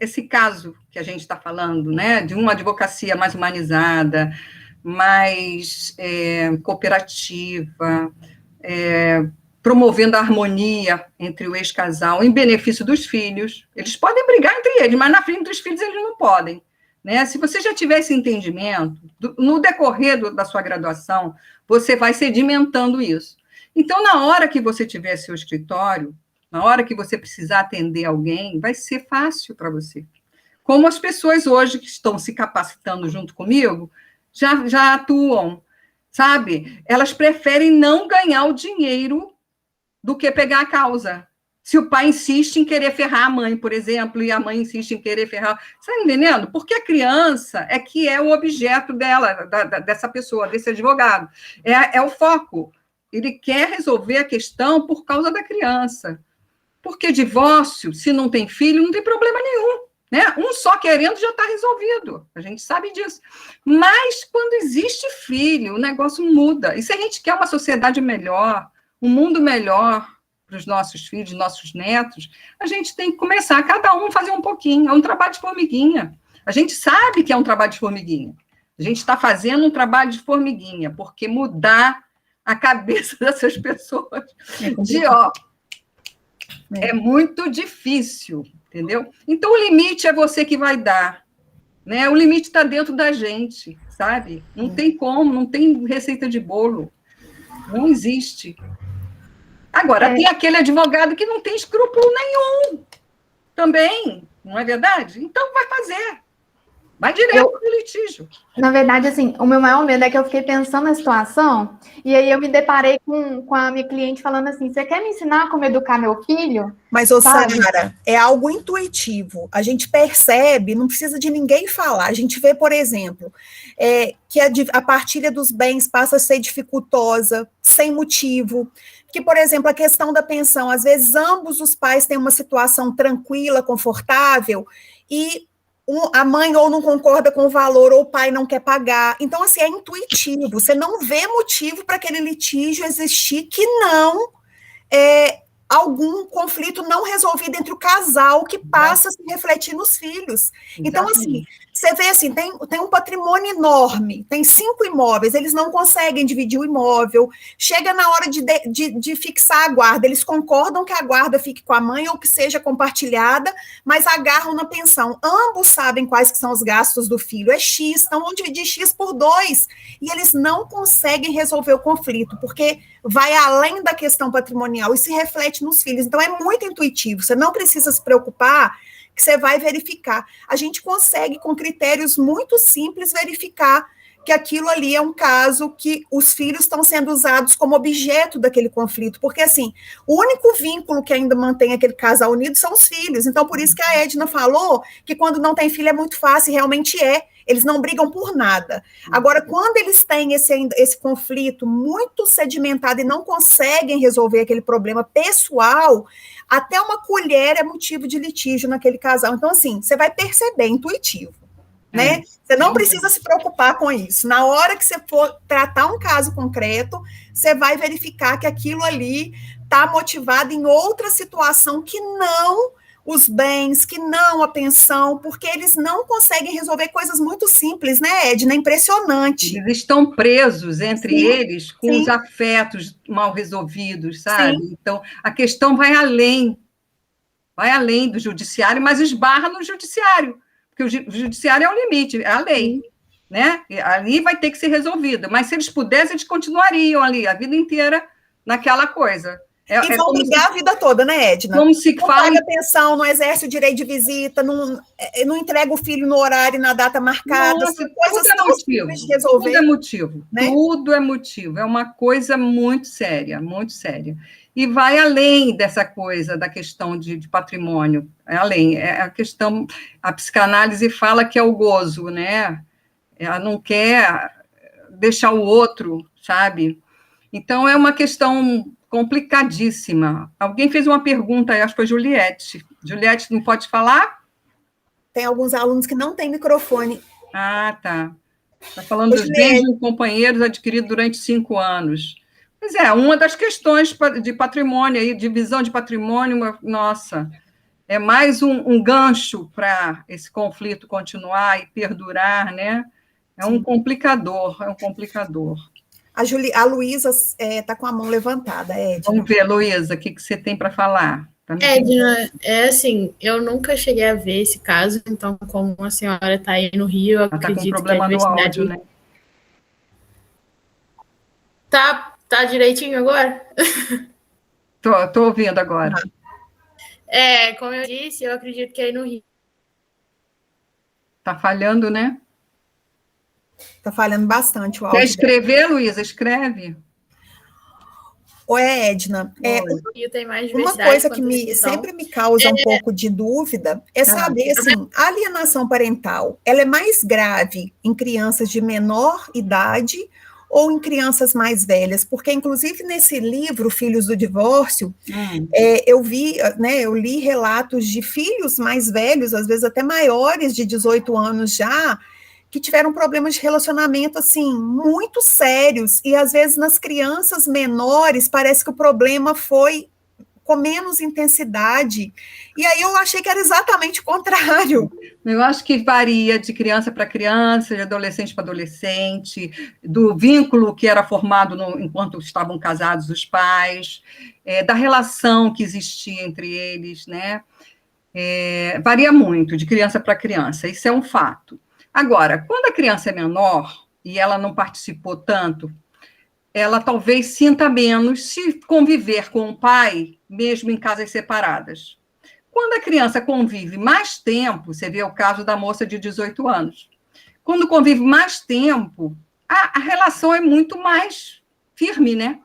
B: esse caso que a gente está falando, né, de uma advocacia mais humanizada, mais cooperativa, promovendo a harmonia entre o ex-casal em benefício dos filhos. Eles podem brigar entre eles, mas na frente dos filhos eles não podem. Né? Se você já tiver esse entendimento, no decorrer da sua graduação, você vai sedimentando isso. Então, na hora que você tiver seu escritório, na hora que você precisar atender alguém, vai ser fácil para você. Como as pessoas hoje que estão se capacitando junto comigo, já atuam, sabe? Elas preferem não ganhar o dinheiro do que pegar a causa. Se o pai insiste em querer ferrar a mãe, por exemplo, e a mãe insiste em querer ferrar... Você está entendendo? Porque a criança é que é o objeto dela, dessa pessoa, desse advogado. É o foco. Ele quer resolver a questão por causa da criança. Porque divórcio, se não tem filho, não tem problema nenhum. Né? Um só querendo já está resolvido. A gente sabe disso. Mas quando existe filho, o negócio muda. E se a gente quer uma sociedade melhor, um mundo melhor para os nossos filhos, nossos netos, a gente tem que começar, cada um fazer um pouquinho. É um trabalho de formiguinha. A gente sabe que é um trabalho de formiguinha. A gente está fazendo um trabalho de formiguinha, porque mudar a cabeça dessas pessoas é muito difícil, entendeu? Então, o limite é você que vai dar. Né? O limite está dentro da gente, sabe? Não tem como, não tem receita de bolo. Não existe. Agora, tem aquele advogado que não tem escrúpulo nenhum também, não é verdade? Então, vai fazer. Vai direto para o litígio.
C: Na verdade, assim, o meu maior medo é que eu fiquei pensando na situação e aí eu me deparei com a minha cliente falando assim, você quer me ensinar como educar meu filho?
A: Mas, Sara, é algo intuitivo. A gente percebe, não precisa de ninguém falar. A gente vê, por exemplo, que a partilha dos bens passa a ser dificultosa, sem motivo. Que, por exemplo, a questão da pensão, às vezes ambos os pais têm uma situação tranquila, confortável, e a mãe ou não concorda com o valor, ou o pai não quer pagar. Então, assim, é intuitivo. Você não vê motivo para aquele litígio existir que não algum conflito não resolvido entre o casal que passa a se refletir nos filhos. Então, assim, você vê assim, tem um patrimônio enorme, tem 5 imóveis, eles não conseguem dividir o imóvel, chega na hora de fixar a guarda, eles concordam que a guarda fique com a mãe ou que seja compartilhada, mas agarram na pensão. Ambos sabem quais que são os gastos do filho, é X, então vão dividir X por 2, e eles não conseguem resolver o conflito, porque vai além da questão patrimonial e se reflete nos filhos. Então, é muito intuitivo, você não precisa se preocupar que você vai verificar. A gente consegue, com critérios muito simples, verificar que aquilo ali é um caso que os filhos estão sendo usados como objeto daquele conflito, porque, assim, o único vínculo que ainda mantém aquele casal unido são os filhos. Então, por isso que a Edna falou que quando não tem filho é muito fácil, e realmente é. eles não brigam por nada. Agora, quando eles têm esse conflito muito sedimentado e não conseguem resolver aquele problema pessoal, até uma colher é motivo de litígio naquele casal. Então, assim, você vai perceber, intuitivo, né? Você não precisa se preocupar com isso. Na hora que você for tratar um caso concreto, você vai verificar que aquilo ali está motivado em outra situação que não os bens, que não a pensão, porque eles não conseguem resolver coisas muito simples, né, Edna? É impressionante.
B: Eles estão presos entre eles com os afetos mal resolvidos, sabe? Sim. Então, a questão vai além do judiciário, mas esbarra no judiciário, porque o judiciário é o limite, é a lei, né? E ali vai ter que ser resolvido, mas se eles pudessem, eles continuariam ali a vida inteira naquela coisa.
A: E vão brigar a vida toda, né, Edna?
B: Como se fala...
A: Não paga pensão, não exerce o direito de visita, não entrega o filho no horário e na data marcada.
B: Nossa, coisas tão simples de resolver. Tudo é motivo, né? Tudo é motivo. É uma coisa muito séria, muito séria. E vai além dessa coisa, da questão de patrimônio. É além. É a questão... A psicanálise fala que é o gozo, né? Ela não quer deixar o outro, sabe? Então, é uma questão complicadíssima. Alguém fez uma pergunta, acho que foi Juliette. Juliette, não pode falar?
A: Tem alguns alunos que não têm microfone.
B: Ah, tá. Está falando dos bens de companheiros adquiridos durante 5 anos. Pois é, uma das questões de patrimônio, aí, divisão de patrimônio, nossa, é mais um gancho para esse conflito continuar e perdurar, né? É um complicador, é um complicador.
A: A Luísa está com a mão levantada, Edna.
B: Vamos ver, Luísa, o que você tem para falar?
D: Edna, assim, eu nunca cheguei a ver esse caso, então, como a senhora está aí no Rio, eu acredito que a
B: problema no áudio, né?
D: Tá direitinho agora?
B: Tô ouvindo agora.
D: Como eu disse, eu acredito que aí no Rio.
B: Tá falhando, né?
A: Está falhando bastante o áudio.
B: Quer escrever, Luísa? Escreve.
A: Edna, uma coisa que sempre me causa um pouco de dúvida é saber, assim, a alienação parental, ela é mais grave em crianças de menor idade ou em crianças mais velhas? Porque, inclusive, nesse livro, Filhos do Divórcio, eu li relatos de filhos mais velhos, às vezes até maiores de 18 anos já, que tiveram problemas de relacionamento, assim, muito sérios, e às vezes nas crianças menores parece que o problema foi com menos intensidade, e aí eu achei que era exatamente o contrário.
B: Eu acho que varia de criança para criança, de adolescente para adolescente, do vínculo que era formado enquanto estavam casados os pais, da relação que existia entre eles, né? Varia muito de criança para criança, isso é um fato. Agora, quando a criança é menor e ela não participou tanto, ela talvez sinta menos se conviver com o pai, mesmo em casas separadas. Quando a criança convive mais tempo, você vê o caso da moça de 18 anos, quando convive mais tempo, a relação é muito mais firme, né?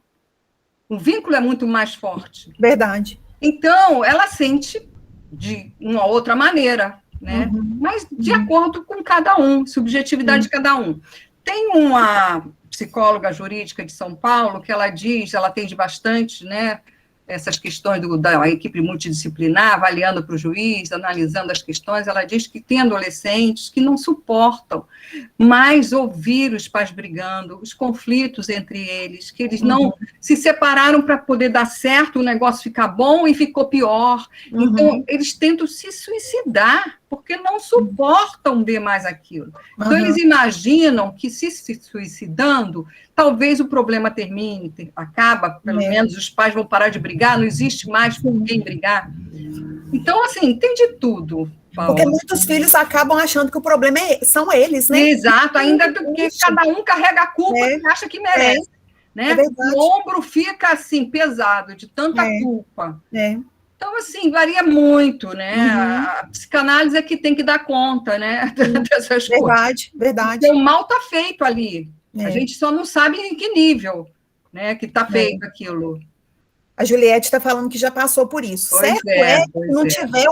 B: O vínculo é muito mais forte.
A: Verdade.
B: Então, ela sente de uma outra maneira, né? Mas de acordo com cada um, subjetividade de cada um. Tem uma psicóloga jurídica de São Paulo que ela atende bastante, né, essas questões da equipe multidisciplinar, avaliando para o juiz, analisando as questões. Ela diz que tem adolescentes que não suportam mais ouvir os pais brigando, os conflitos entre eles, que eles não se separaram para poder dar certo, o negócio ficar bom e ficou pior. Então, eles tentam se suicidar, porque não suportam ver mais aquilo. Então, eles imaginam que, se suicidando, talvez o problema termine, acaba, pelo menos os pais vão parar de brigar, não existe mais com quem brigar. Então, assim, tem de tudo, Paula.
A: Porque muitos filhos acabam achando que o problema são eles, né?
B: Exato, ainda que cada um carrega a culpa e acha que merece. Né? O ombro fica, assim, pesado, de tanta culpa. Então, assim, varia muito, né? A psicanálise é que tem que dar conta, né? Dessas coisas.
A: Verdade.
B: Então, o mal está feito ali. A gente só não sabe em que nível, né, que está feito aquilo.
A: A Juliette está falando que já passou por isso.
B: Pois
A: Certo é, se não tiver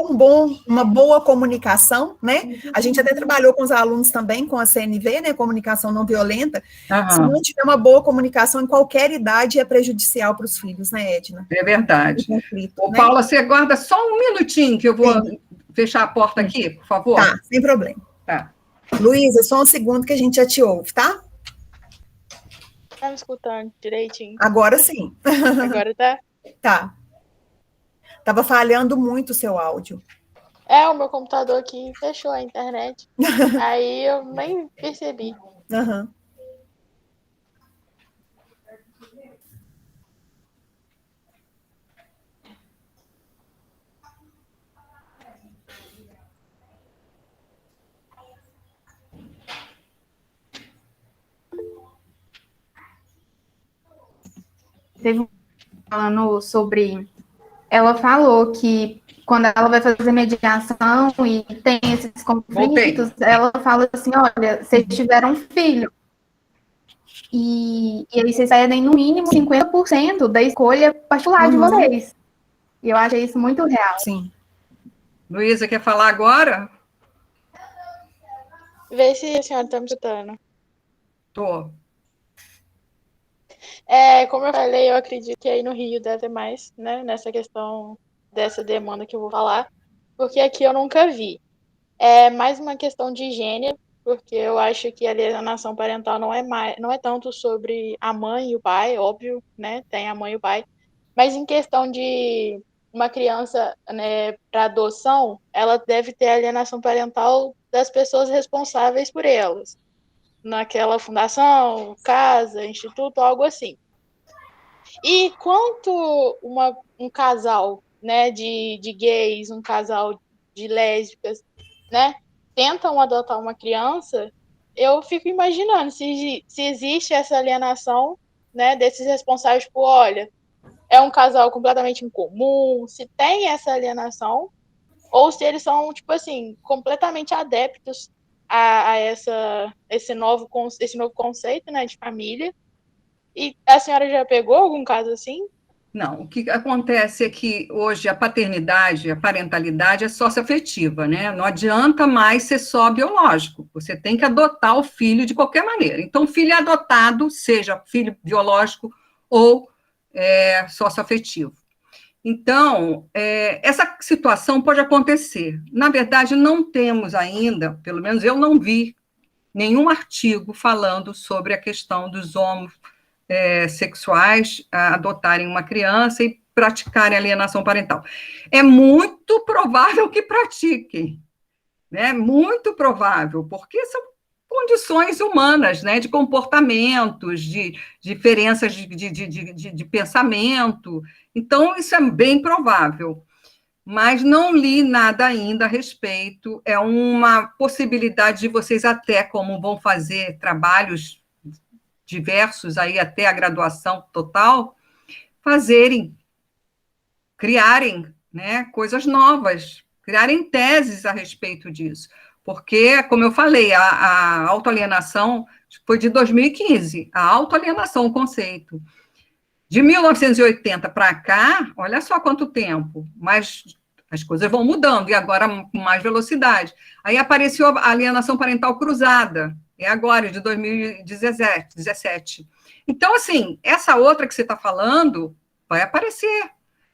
A: uma boa comunicação, né? A gente até trabalhou com os alunos também, com a CNV, né? Comunicação não violenta. Se não tiver uma boa comunicação em qualquer idade, é prejudicial para os filhos, né, Edna?
B: É verdade.
A: Conflito,
B: Ô,
A: né?
B: Paula, você aguarda só um minutinho que eu vou fechar a porta aqui, por favor?
A: Tá, sem problema.
B: Tá.
A: Luísa, só um segundo que a gente já te ouve, tá?
E: Tá me escutando direitinho?
A: Agora sim.
E: Agora tá?
A: Tá. Tava falhando muito o seu áudio.
E: O meu computador aqui fechou a internet. Aí eu nem percebi.
A: Uhum.
C: Teve falando sobre... Ela falou que quando ela vai fazer mediação e tem esses conflitos, ela fala assim, olha, vocês tiveram um filho. E aí vocês cedem no mínimo 50% da escolha particular de vocês. E eu achei isso muito real.
A: Sim.
B: Luísa, quer falar agora?
E: Vê se a senhora tá me escutando.
B: Tô.
E: Como eu falei, eu acredito que aí no Rio deve ter mais, né, nessa questão dessa demanda que eu vou falar, porque aqui eu nunca vi. É mais uma questão de gênero, porque eu acho que a alienação parental não é tanto sobre a mãe e o pai, óbvio, né, tem a mãe e o pai, mas em questão de uma criança, né, para adoção, ela deve ter alienação parental das pessoas responsáveis por elas, naquela fundação, casa, instituto, algo assim. E quanto um casal, né, de gays, um casal de lésbicas, né, tentam adotar uma criança, eu fico imaginando se existe essa alienação, né, desses responsáveis por, olha, é um casal completamente incomum, se tem essa alienação, ou se eles são, tipo assim, completamente adeptos a esse novo conceito, né, de família. E a senhora já pegou algum caso assim?
B: Não, o que acontece é que hoje a paternidade, a parentalidade é socioafetiva, né? Não adianta mais ser só biológico, você tem que adotar o filho de qualquer maneira. Então, filho adotado, seja filho biológico ou socioafetivo. Então, essa situação pode acontecer. Na verdade, não temos ainda, pelo menos eu não vi, nenhum artigo falando sobre a questão dos homossexuais adotarem uma criança e praticarem alienação parental. É muito provável que pratiquem, né? Muito provável, porque são condições humanas, né? De comportamentos, de diferenças de pensamento. Então, isso é bem provável. Mas não li nada ainda a respeito. É uma possibilidade de vocês até, como vão fazer trabalhos diversos aí até a graduação total, criarem, né, coisas novas, criarem teses a respeito disso. Porque, como eu falei, a autoalienação foi de 2015, a autoalienação, o conceito. De 1980 para cá, olha só quanto tempo, mas as coisas vão mudando, e agora com mais velocidade. Aí apareceu a alienação parental cruzada, agora, de 2017. Então, assim, essa outra que você está falando vai aparecer.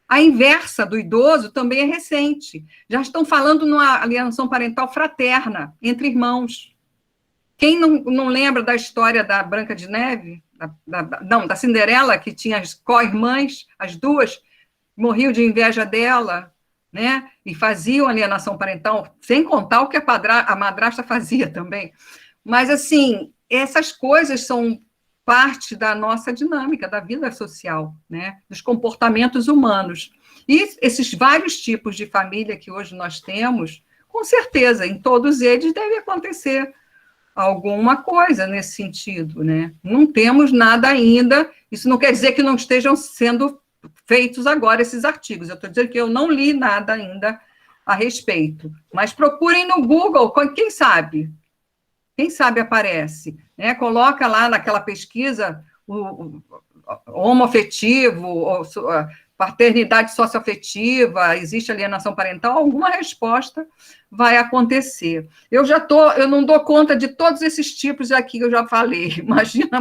B: A inversa do idoso também é recente. Já estão falando numa alienação parental fraterna, entre irmãos. Quem não lembra da história da Branca de Neve? Da Cinderela, que tinha as co-irmãs, as duas, morriam de inveja dela, né? E faziam alienação parental, sem contar o que a madrasta fazia também. Mas, assim, essas coisas são parte da nossa dinâmica, da vida social, né? Dos comportamentos humanos. E esses vários tipos de família que hoje nós temos, com certeza, em todos eles deve acontecer alguma coisa nesse sentido, né? Não temos nada ainda, isso não quer dizer que não estejam sendo feitos agora esses artigos, eu estou dizendo que eu não li nada ainda a respeito, mas procurem no Google, quem sabe aparece, né? Coloca lá naquela pesquisa o homoafetivo, paternidade socioafetiva, existe alienação parental, alguma resposta vai acontecer. Eu não dou conta de todos esses tipos aqui que eu já falei. Imagina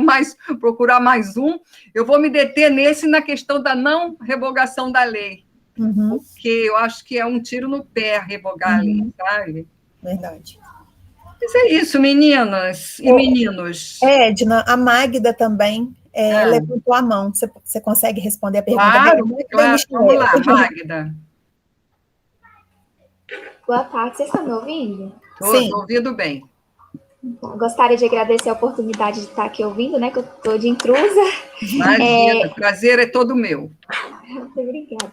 B: procurar mais um. Eu vou me deter na questão da não revogação da lei, porque eu acho que é um tiro no pé revogar a lei, sabe?
A: Verdade.
B: Mas é isso, meninas e meninos.
A: Edna, a Magda também levantou a mão. Você consegue responder a pergunta?
B: Claro. Vamos lá, Magda.
F: Boa tarde, vocês estão me ouvindo?
B: Estou ouvindo bem.
F: Gostaria de agradecer a oportunidade de estar aqui ouvindo, né? Que eu estou de intrusa.
B: Imagina, o prazer é todo meu.
F: Muito obrigada.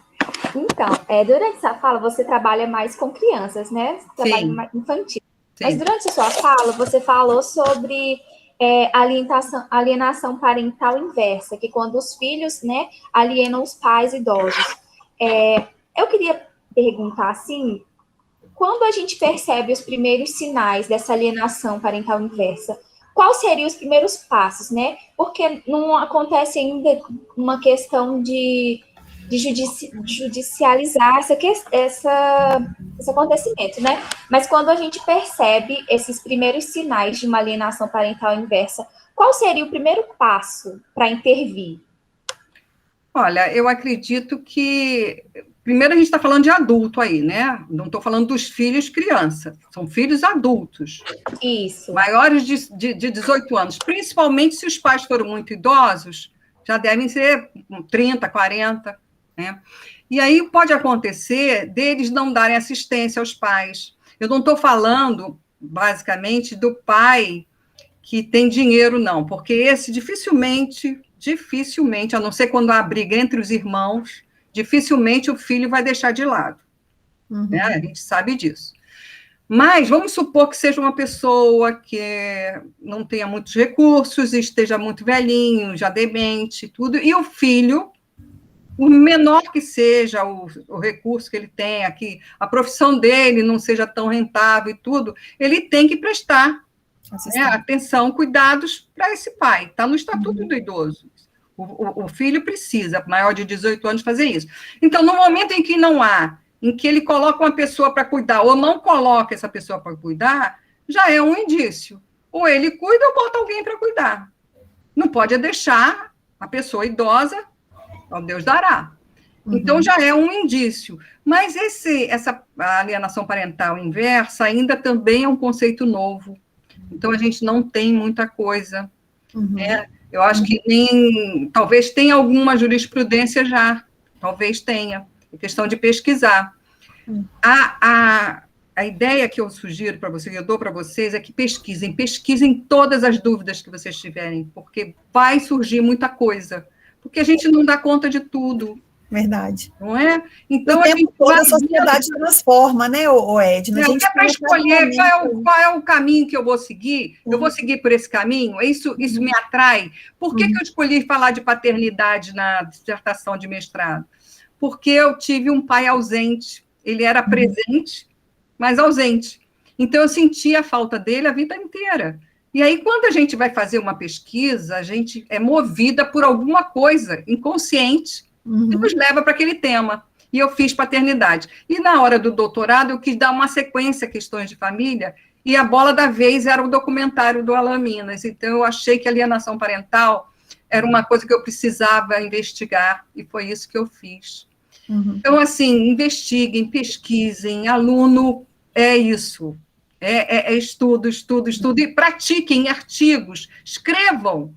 F: Então, durante essa fala, você trabalha mais com crianças, né? Trabalho mais infantil. Sim. Mas durante a sua fala, você falou sobre alienação parental inversa, que quando os filhos, né, alienam os pais idosos. Eu queria perguntar, assim, quando a gente percebe os primeiros sinais dessa alienação parental inversa, quais seriam os primeiros passos, né? Porque não acontece ainda uma questão de judicializar esse acontecimento, né? Mas quando a gente percebe esses primeiros sinais de uma alienação parental inversa, qual seria o primeiro passo para intervir?
B: Olha, eu acredito que... Primeiro, a gente está falando de adulto aí, né? Não estou falando dos filhos criança. São filhos adultos.
F: Isso.
B: Maiores de 18 anos. Principalmente se os pais foram muito idosos, já devem ser 30, 40, né? E aí pode acontecer deles não darem assistência aos pais. Eu não estou falando, basicamente, do pai que tem dinheiro, não. Porque esse dificilmente, a não ser quando há briga entre os irmãos, dificilmente o filho vai deixar de lado. Né? A gente sabe disso. Mas vamos supor que seja uma pessoa que não tenha muitos recursos, esteja muito velhinho, já demente, tudo, e o filho, o menor que seja o recurso que ele tenha, que a profissão dele não seja tão rentável e tudo, ele tem que prestar atenção, cuidados para esse pai. Está no Estatuto do Idoso. O filho precisa, maior de 18 anos, fazer isso. Então, no momento em que não há, em que ele coloca uma pessoa para cuidar, ou não coloca essa pessoa para cuidar, já é um indício. Ou ele cuida ou bota alguém para cuidar. Não pode deixar a pessoa idosa, ao Deus dará. Então, já é um indício. Mas essa alienação parental inversa ainda também é um conceito novo. Então, a gente não tem muita coisa, né? Eu acho que talvez tenha alguma jurisprudência já, talvez tenha, é questão de pesquisar. A ideia que eu sugiro para vocês, que eu dou para vocês, é que pesquisem todas as dúvidas que vocês tiverem, porque vai surgir muita coisa, porque a gente não dá conta de tudo.
A: Verdade.
B: Não é? Então,
A: toda a sociedade transforma, né, Edna? A gente
B: para escolher qual é o caminho que eu vou seguir, eu vou seguir por esse caminho, isso me atrai. Por que eu escolhi falar de paternidade na dissertação de mestrado? Porque eu tive um pai ausente, ele era presente, mas ausente. Então, eu sentia a falta dele a vida inteira. E aí, quando a gente vai fazer uma pesquisa, a gente é movida por alguma coisa inconsciente, que nos leva para aquele tema. E eu fiz paternidade. E na hora do doutorado, eu quis dar uma sequência a questões de família, e a bola da vez era o documentário do Alan Minas. Então, eu achei que a alienação parental era uma coisa que eu precisava investigar, e foi isso que eu fiz. Então, assim, investiguem, pesquisem, aluno é isso. É estudo, e pratiquem artigos, escrevam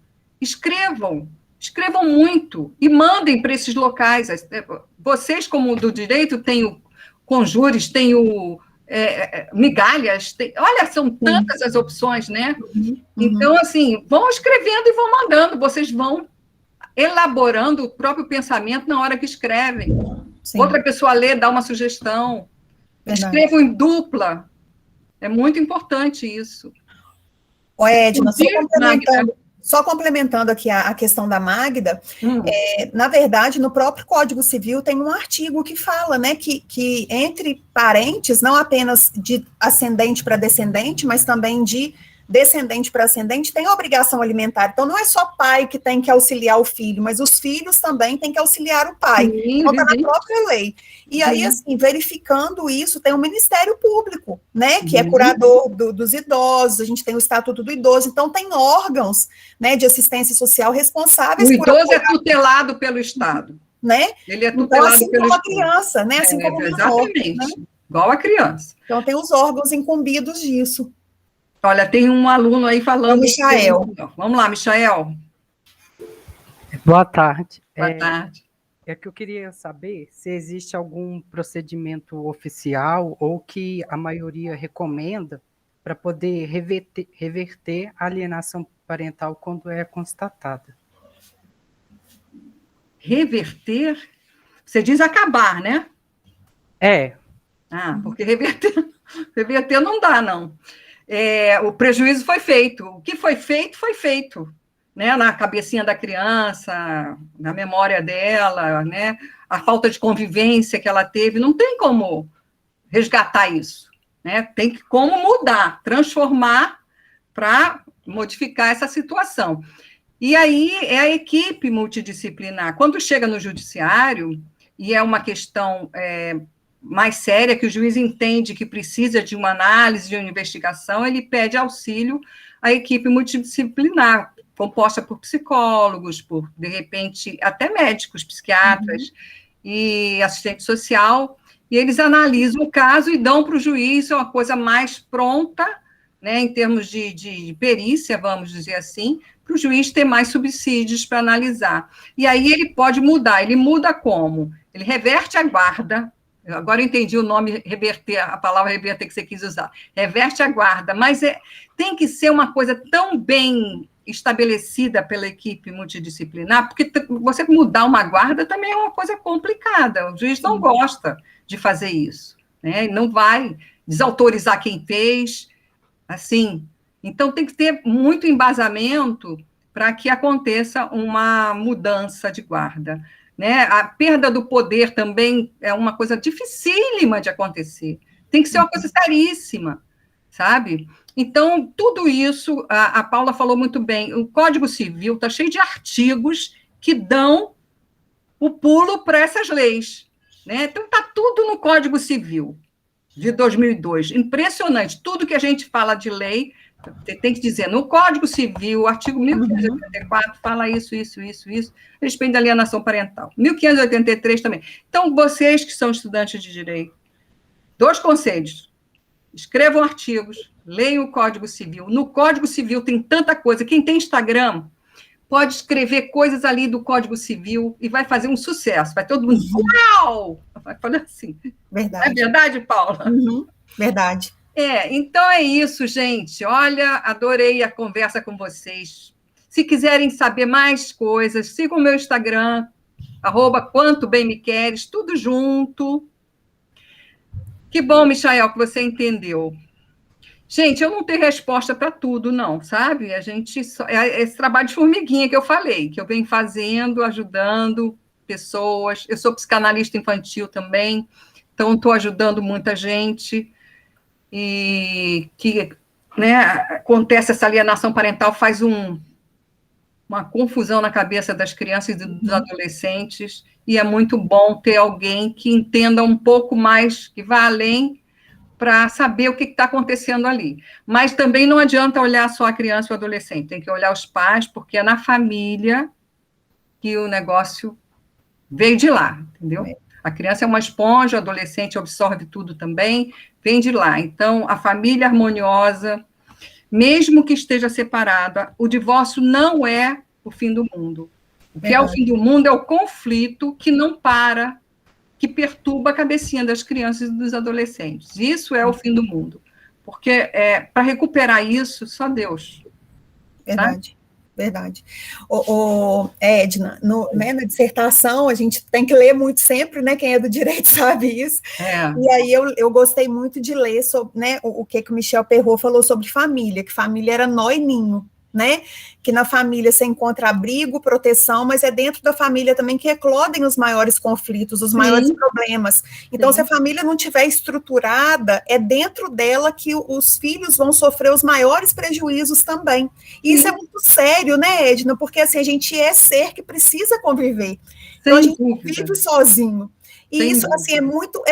B: muito e mandem para esses locais. Vocês, como do direito, têm o conjures, têm o migalhas, olha, são tantas as opções, né? Então, assim, vão escrevendo e vão mandando, vocês vão elaborando o próprio pensamento na hora que escrevem. Sim. Outra pessoa lê, dá uma sugestão. Escrevam em dupla. É muito importante isso.
A: Edna, só complementando aqui a questão da Magda, na verdade, no próprio Código Civil tem um artigo que fala, né, que entre parentes, não apenas de ascendente para descendente, mas também de descendente para ascendente, tem obrigação alimentar. Então, não é só pai que tem que auxiliar o filho, mas os filhos também têm que auxiliar o pai.
B: Sim,
A: então, está na própria lei. E aí, assim, verificando isso, tem o Ministério Público, né, que é curador dos idosos, a gente tem o Estatuto do Idoso, então tem órgãos, né, de assistência social responsáveis
B: por... O idoso é tutelado pelo Estado.
A: Né?
B: Ele é tutelado
A: então, assim
B: pelo
A: como
B: Estado.
A: A criança, né? Assim como
B: exatamente,
A: né?
B: Igual a criança.
A: Então, tem os órgãos incumbidos disso.
B: Olha, tem um aluno aí falando...
A: O Michael.
B: Vamos lá, Michael.
G: Boa tarde.
B: Boa tarde.
G: É que eu queria saber se existe algum procedimento oficial ou que a maioria recomenda para poder reverter a alienação parental quando é constatada.
B: Reverter? Você diz acabar, né? Porque reverter não dá, não. O prejuízo foi feito. O que foi feito, né? Na cabecinha da criança, na memória dela, né? A falta de convivência que ela teve, não tem como resgatar isso, né? Tem que como mudar, transformar para modificar essa situação. E aí é a equipe multidisciplinar. Quando chega no judiciário, e é uma questão mais séria, que o juiz entende que precisa de uma análise, de uma investigação, ele pede auxílio à equipe multidisciplinar, composta por psicólogos, por, de repente, até médicos, psiquiatras e assistente social, e eles analisam o caso e dão para o juiz uma coisa mais pronta, né, em termos de perícia, vamos dizer assim, para o juiz ter mais subsídios para analisar. E aí ele pode mudar. Ele muda como? Ele reverte a guarda. Agora eu entendi o nome reverter, a palavra reverter que você quis usar. Reverte a guarda, mas tem que ser uma coisa tão bem estabelecida pela equipe multidisciplinar, porque você mudar uma guarda também é uma coisa complicada. O juiz não gosta de fazer isso, né? Não vai desautorizar quem fez, assim. Então, tem que ter muito embasamento para que aconteça uma mudança de guarda, né? A perda do poder também é uma coisa dificílima de acontecer. Tem que ser uma coisa seríssima, sabe? Então, tudo isso, a Paula falou muito bem, o Código Civil está cheio de artigos que dão o pulo para essas leis, né? Então, está tudo no Código Civil de 2002. Impressionante. Tudo que a gente fala de lei, tem que dizer, no Código Civil, o artigo 1584 fala isso, a respeito da alienação parental. 1583 também. Então, vocês que são estudantes de direito, 2 conselhos, escrevam artigos, leiam o Código Civil. No Código Civil tem tanta coisa. Quem tem Instagram pode escrever coisas ali do Código Civil e vai fazer um sucesso. Vai todo mundo, uau! Vai falar assim.
A: Verdade.
B: É verdade, Paula?
A: Verdade.
B: Então é isso, gente. Olha, adorei a conversa com vocês. Se quiserem saber mais coisas, sigam o meu Instagram, @quantobemmequeres, tudo junto. Que bom, Michael, que você entendeu. Gente, eu não tenho resposta para tudo, não, sabe? A gente esse trabalho de formiguinha que eu falei, que eu venho fazendo, ajudando pessoas. Eu sou psicanalista infantil também, então estou ajudando muita gente. E que, né, acontece essa alienação parental, faz uma confusão na cabeça das crianças e dos adolescentes, e é muito bom ter alguém que entenda um pouco mais, que vá além, para saber o que está acontecendo ali. Mas também não adianta olhar só a criança e o adolescente, tem que olhar os pais, porque é na família que o negócio veio de lá, entendeu? A criança é uma esponja, o adolescente absorve tudo também, vem de lá. Então, a família harmoniosa, mesmo que esteja separada, o divórcio não é o fim do mundo. O que é o fim do mundo é o conflito que não para, que perturba a cabecinha das crianças e dos adolescentes. Isso é o fim do mundo. Porque para recuperar isso, só Deus.
A: Verdade. Sabe? Verdade. Edna, na dissertação, a gente tem que ler muito sempre, né? Quem é do direito sabe isso. E aí eu gostei muito de ler sobre, né, o que o Michel Perrault falou sobre família, que família era nó e ninho, né? Que na família você encontra abrigo, proteção, mas é dentro da família também que eclodem os maiores conflitos, os maiores problemas. Então, se a família não tiver estruturada, é dentro dela que os filhos vão sofrer os maiores prejuízos também. E isso é muito sério, né, Edna? Porque assim, a gente é ser que precisa conviver. Então, a gente não vive sozinho. E isso, assim, é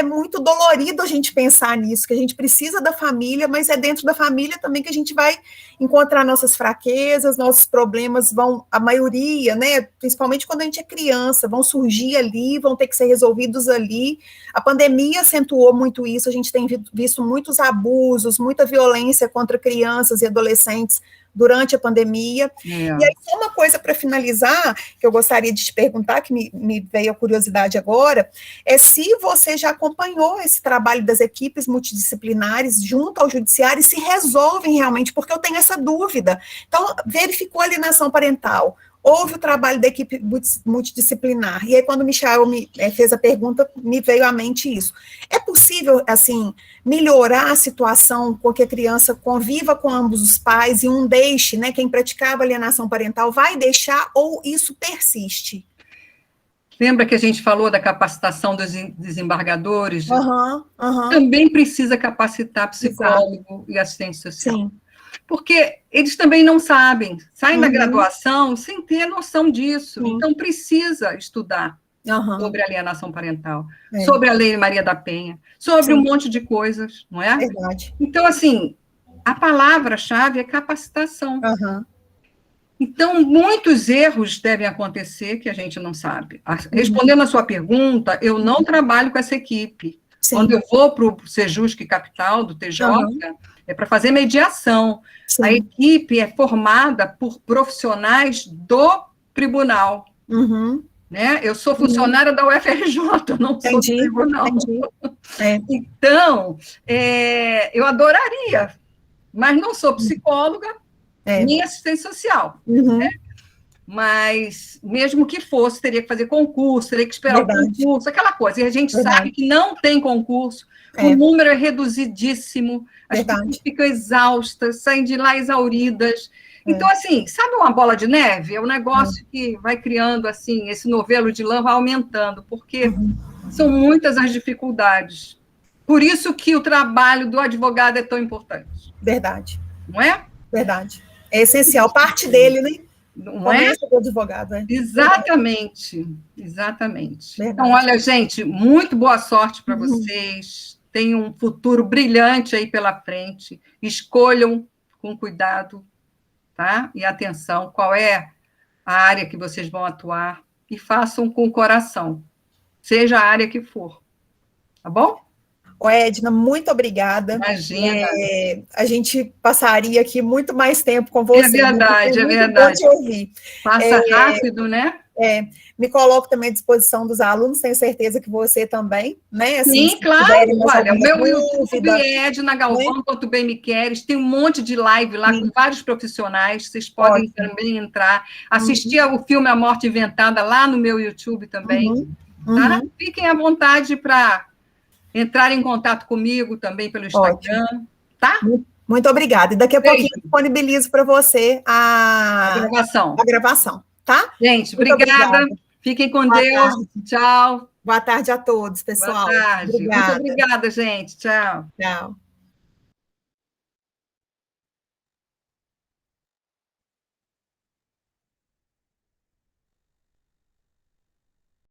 A: muito dolorido a gente pensar nisso, que a gente precisa da família, mas é dentro da família também que a gente vai encontrar nossas fraquezas, nossos problemas vão, a maioria, né, principalmente quando a gente é criança, vão surgir ali, vão ter que ser resolvidos ali. A pandemia acentuou muito isso, a gente tem visto muitos abusos, muita violência contra crianças e adolescentes durante a pandemia. E aí, só uma coisa para finalizar, que eu gostaria de te perguntar, que me veio a curiosidade agora, é se você já acompanhou esse trabalho das equipes multidisciplinares junto ao judiciário e se resolvem realmente, porque eu tenho essa dúvida. Então, verificou a alienação parental, houve o trabalho da equipe multidisciplinar, e aí quando o Michael me fez a pergunta, me veio à mente isso. É possível, assim, melhorar a situação com que a criança conviva com ambos os pais e um deixe, né, quem praticava alienação parental vai deixar ou isso persiste?
B: Lembra que a gente falou da capacitação dos desembargadores?
A: Uhum.
B: Também precisa capacitar psicólogo e assistente social.
A: Sim.
B: Porque eles também não sabem, saem da graduação sem ter noção disso.
A: Sim.
B: Então, precisa estudar sobre alienação parental, sobre a Lei Maria da Penha, sobre um monte de coisas, não é?
A: Verdade.
B: Então, assim, a palavra-chave é capacitação. Então, muitos erros devem acontecer que a gente não sabe. Respondendo a sua pergunta, eu não trabalho com essa equipe. Sim. Quando eu vou para o Sejusc Capital, do TJ, é para fazer mediação. Sim. A equipe é formada por profissionais do tribunal. Né? Eu sou funcionária da UFRJ, não sou do tribunal. Então, eu adoraria, mas não sou psicóloga, nem assistente social. Né? Mas, mesmo que fosse, teria que fazer concurso, teria que esperar o concurso, aquela coisa. E a gente sabe que não tem concurso, o número é reduzidíssimo, as pessoas ficam exaustas, saem de lá exauridas. Então, assim, sabe uma bola de neve? É um negócio que vai criando, assim, esse novelo de lã vai aumentando, porque são muitas as dificuldades. Por isso que o trabalho do advogado é tão importante.
A: Verdade.
B: Não é?
A: Verdade. É essencial, parte dele, né?
B: Não é?
A: Do advogado,
B: Exatamente, exatamente. Verdade. Então, olha, gente, muito boa sorte para vocês. Tenham um futuro brilhante aí pela frente. Escolham com cuidado, tá? E atenção, qual é a área que vocês vão atuar e façam com o coração, seja a área que for. Tá bom?
A: Edna, muito obrigada.
B: Imagina.
A: A gente passaria aqui muito mais tempo com você.
B: É verdade, é verdade.
A: Bom te ouvir.
B: Passa rápido, né?
A: Me coloco também à disposição dos alunos, tenho certeza que você também, né?
B: Assim, sim, claro. Olha, o meu YouTube é Edna Galvão, quanto bem me queres, tem um monte de live lá com vários profissionais, vocês podem também entrar, assistir ao filme A Morte Inventada lá no meu YouTube também, tá? Fiquem à vontade para entrar em contato comigo também pelo Instagram, tá?
A: Muito obrigada. E daqui a pouquinho eu disponibilizo para você a gravação, tá?
B: Gente, obrigada. Fiquem com Deus. Tchau.
A: Boa tarde a todos, pessoal.
B: Boa tarde. Muito obrigada, gente. Tchau.
A: Tchau.